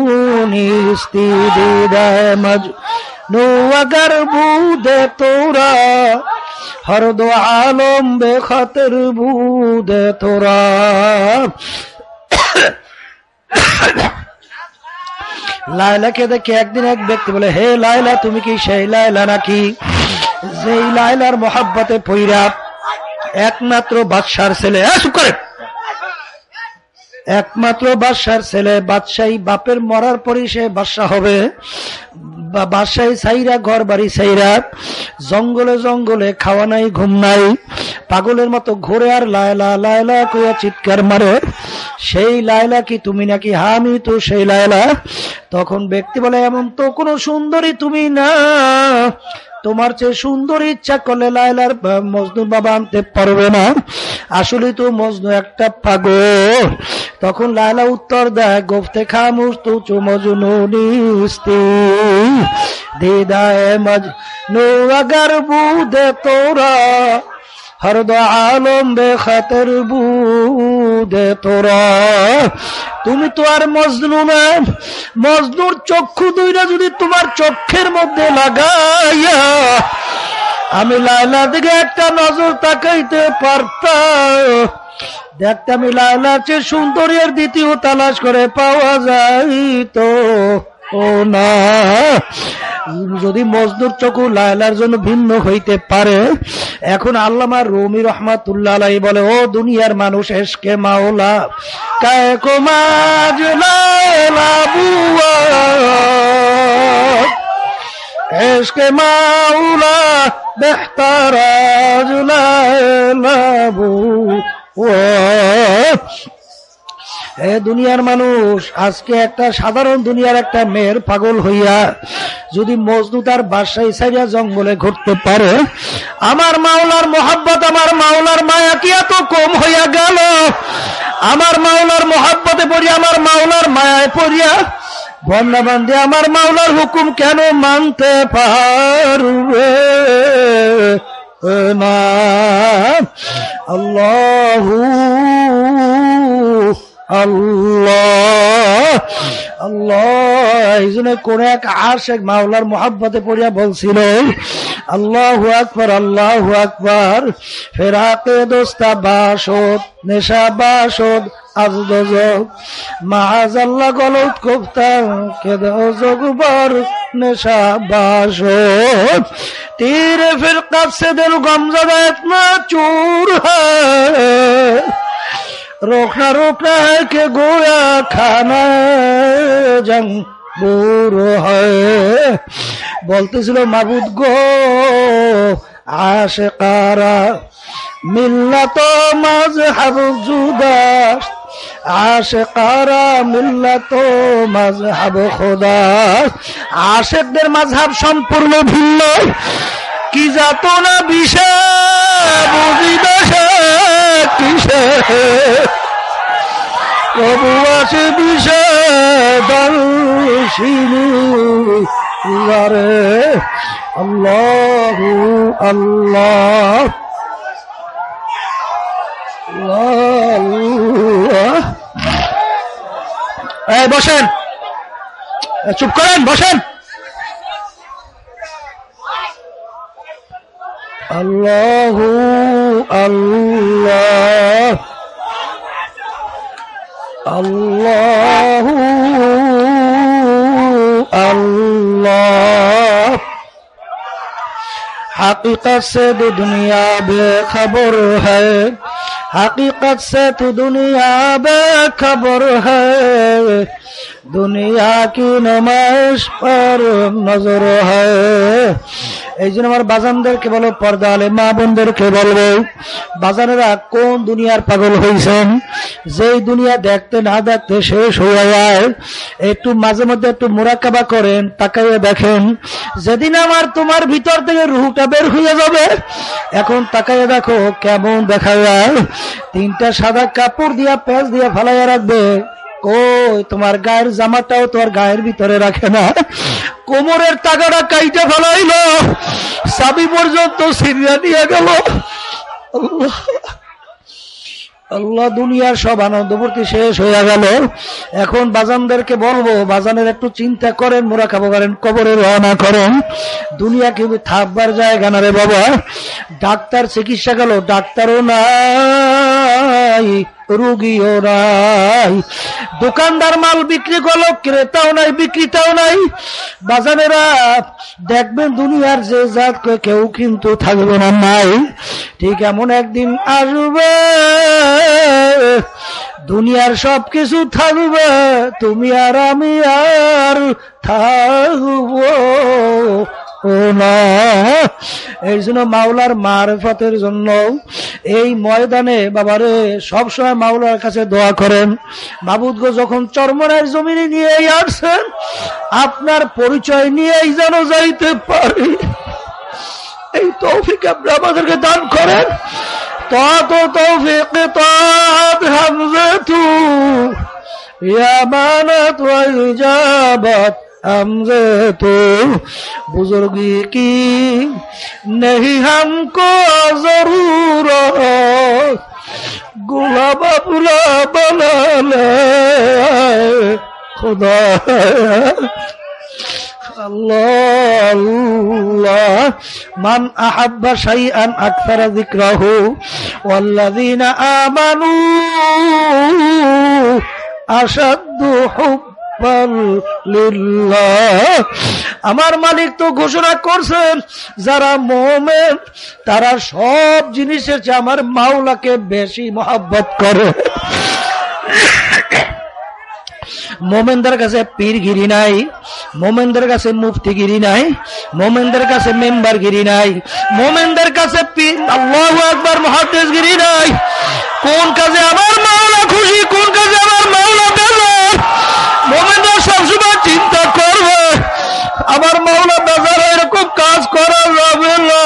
निस्ती दीदाए मजनू अगर बूदे तोरा हर दो आलम बेखतर बूदे तोरा লায়লাকে দেখে একদিন এক ব্যক্তি বলে, হে লায়লা, তুমি কি সেই লায়লা নাকি যেই লায়লার মহাব্বতে পইরা একমাত্র বাদশার ছেলে, চুপ করে, একমাত্র বাদশার ছেলে, বাদশাহী বাপের মরার পরই সে বাদশা হবে, বাদশাহী সাইরা ঘর বাড়ি সাইরা জঙ্গলে জঙ্গলে খাওয়া নাই ঘুম নাই পাগলের মতো ঘুরে আর লায়লা লায়লা কইয়া চিৎকার মারে, সেই লায়লা কি তুমি নাকি? হ্যাঁ আমি তো সেই লায়লা। তখন ব্যক্তি বলে, এমন তো কোনো সুন্দরী তুমি না, তোমার চেয়ে সুন্দর ইচ্ছা করলে লায়লার মজনু বাবা আনতে পারবে না, আসলে তো মজনু একটা পাগল। তখন লায়লা উত্তর দেয়, গোফতে খামুশ তু চু মজনু নিস্তি দিদায়ে মজনু अगर बूदे तोरा हर दो आलम बेखतर बूदे तोरा। তুমি তো আর মজনু না, মজনুর চক্ষু দুইটা যদি তোমার চোখের মধ্যে লাগাইয়া আমি লায়লার দিকে একটা নজর তাকাইতে পারতাম, দেখতে আমি লায়লার চেয়ে সুন্দরীর দ্বিতীয় তালাশ করে পাওয়া যাইতো ও না। যদি মজনুর চক্ষু লায়লার জন্য ভিন্ন হইতে পারে। এখন আল্লামা রুমি রহমাতুল্লাহ আলাইহি বলে, ও দুনিয়ার মানুষ, এশকে মাওলা কায়ে কো মাজ লায়লা বুয়া, এশকে মাওলা বেহতারাজ লায়লা বুয়া। এ দুনিয়ার মানুষ, আজকে একটা সাধারণ দুনিয়ার একটা মেয়ের পাগল হইয়া যদি মজনু তার বাসায় সাইয়া জঙ্গলে ঘুরতে পারে, আমার মাওলার মোহাব্বত, আমার মাওলার মায়া কি এত কম হইয়া গেল? আমার মাওলার মোহাব্বতে পড়িয়া, আমার মাওলার মায়ায় পড়িয়া বন্যা বান্ধে আমার মাওলার হুকুম কেন মানতে পারবে না? আল্লাহু আল্লাহ আল্লাহ। এই জন্য কোন এক আশিক মাওলার মোহাব্বতে পড়িয়া বলছিল, আল্লাহু আকবার আল্লাহু আকবার, ফেরাকে দোস্তা বাসদ নেশা বাসদ আজ দোজক মাআযাল্লাহ গলত কুফতাম কে দোজকবার নেশা বাসদ তেরে ফিরকা সে দিল গমজদা ইতনা চুর হ্যায় रोकना रोकना है कि गोया खाना जंग बुर है। বলতেছিল, মাবুদ গো, আশিকারা মিল্লাত মাযহাব জুদা, আশিকারা মিল্লাত মাযহাব খোদা। আশিকদের মাযহাব সম্পূর্ণ ভিন্ন, কি যাত না বিষয় বুঝিবে কিসে প্রভু আছে বিষয় দর্শিনী রে। আল্লাহু আল্লাহ আল্লাহ। বসেন, চুপ করেন, বসেন। আল্লাহু আল্লাহ আল্লাহু আল্লাহ। हकीकत से भी दुनिया बेखबर है, हकीकत से तो दुनिया बेखबर है, दुनिया की नुमाइश पर नजर है। এই জন্য আমার বাজানদেরকে বলো, পর্দা আলে মা বোনদেরকে বলবো, বাজানেরা কোন দুনিয়ার পাগল হয়েছেন, যেই দুনিয়া দেখতে না দেখতে শেষ হয়ে যায়। একটু মাঝে মধ্যে একটু মুরাকাবা করেন, তাকাইয়ে দেখেন, যেদিন আমার তোমার ভিতর থেকে রুহটা বের হয়ে যাবে, এখন তাকাইয়ে দেখো কেমন দেখা যায়। তিনটা সাদা কাপড় দিয়া পেঁচ দিয়া ফালাইয়া রাখবে, কই তোমার গায়ের জামাটাও তোমার গায়ের ভিতরে রাখে না, কোমরের টাকাটা কাইটা ফেলাইল, চাবি পর্যন্ত ছিনিয়ে নিয়ে গেল। আল্লাহ আল্লাহ, দুনিয়ার সব আনন্দ ফুর্তি শেষ হয়ে গেল। এখন বাজানদেরকে বলবো, বাজানের একটু চিন্তা করেন, মুরাকাবা করেন, কবরে রওনা করেন। দুনিয়া কিন্তু থাকবার জায়গা না রে বাবা। ডাক্তার চিকিৎসা গেল, ডাক্তারও নাই, রুগীও নাই। দোকানদার মাল বিক্রি করলো, ক্রেতাও নাই, বিক্রেতাও নাই। বাজানেরা দেখবেন দুনিয়ার যে জাত কেউ কিন্তু থাকবে না, নাই। ঠিক এমন একদিন আসবে দুনিয়ার সবকিছু থাকবে, তুমি আর আমি আর থাকবো না। এই জন্য মাওলার মারফতের জন্য এই ময়দানে বাবারে সবসময় মাওলার কাছে দোয়া করেন। মাবুদ গো, যখন চরমনার জমিনে নিয়ে আসছেন, আপনার পরিচয় নিয়েই যেন যাইতে পারি, এই তৌফিক আপনি আমাদেরকে দান করেন। তৌফিক তাদ হামজাতু ইয়ামানাত ওয়া ইজাবাত हमसे बुजुर्गी की नहीं हमको जरूरत, गुलाब बुला बना ले खुदा। अल्लाह अल्लाह, मन अहब्बा शैअन अक्सर जिक्रहु वल्लज़ीना आमनू अशद्दु हुब्बा আমার মালিক তো ঘোষণা করছেন, যারা মুমিন তারা সব জিনিসের চেয়ে আমার মাওলাকে বেশি মহব্বত করে। মোমেনদের কাছে পীরগিরি নাই, মোমেনদের কাছে মুফতিগিরি নাই, মোমেনদের কাছে মেম্বারগিরি নাই, মোমেনদের কাছে আল্লাহু আকবার মুহাদ্দিসগিরি নাই। কোন কাজে আমার মাওলা খুশি, কোন কাজে আমার মাওলা বেজার, মোমেনরা সবসময় চিন্তা করবে আমার মাওলা বেজার, এরকম কাজ করা যাবে না।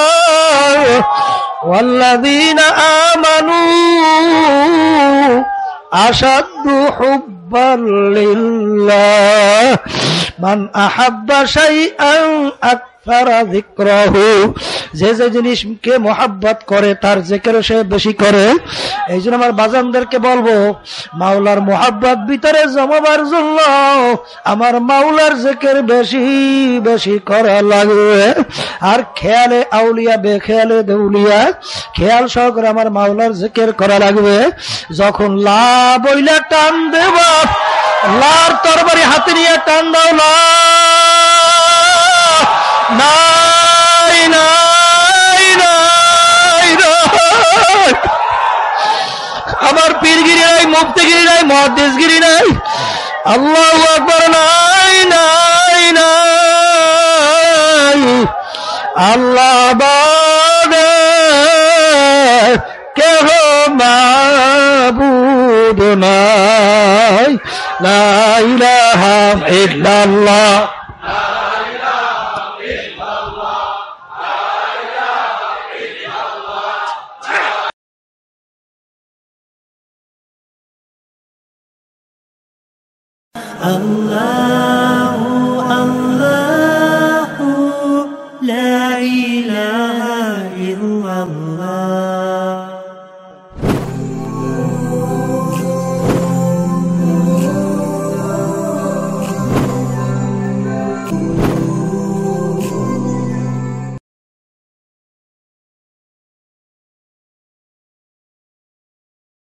ওয়াল্লাযীনা আমানু আশাদ্দু হুব্বান লিল্লাহ মান আহাব্বা শাইআন আকসারা যিকরাহু, যে যে জিনিসকে মহব্বত করে তার জিকির সে বেশি করে। এই জন্য আমার বাজানদেরকে বলবো, মাওলার মহব্বত ভিতরে জমাবার জন্য আমার মাওলার জিকির বেশি বেশি করা লাগবে। আর খেয়ালে আউলিয়া বেখেয়ালে দেউলিয়া খেয়াল সহকারে আমার মাওলার জিকির করা লাগবে। যখন লা বইলা টান দেবা, লার তরবারি হাতে নিয়ে টান দাও, লা নাই নাই নাই নাই। আমার পীরগিরি নাই, মুফতিগিরি নাই, মুহাদ্দিসগিরি নাই, আল্লাহু আকবার নাই নাই নাই। আল্লাহ বাদে কেহ মাবুদ নাই, লা ইলাহা ইল্লাল্লাহ। Allah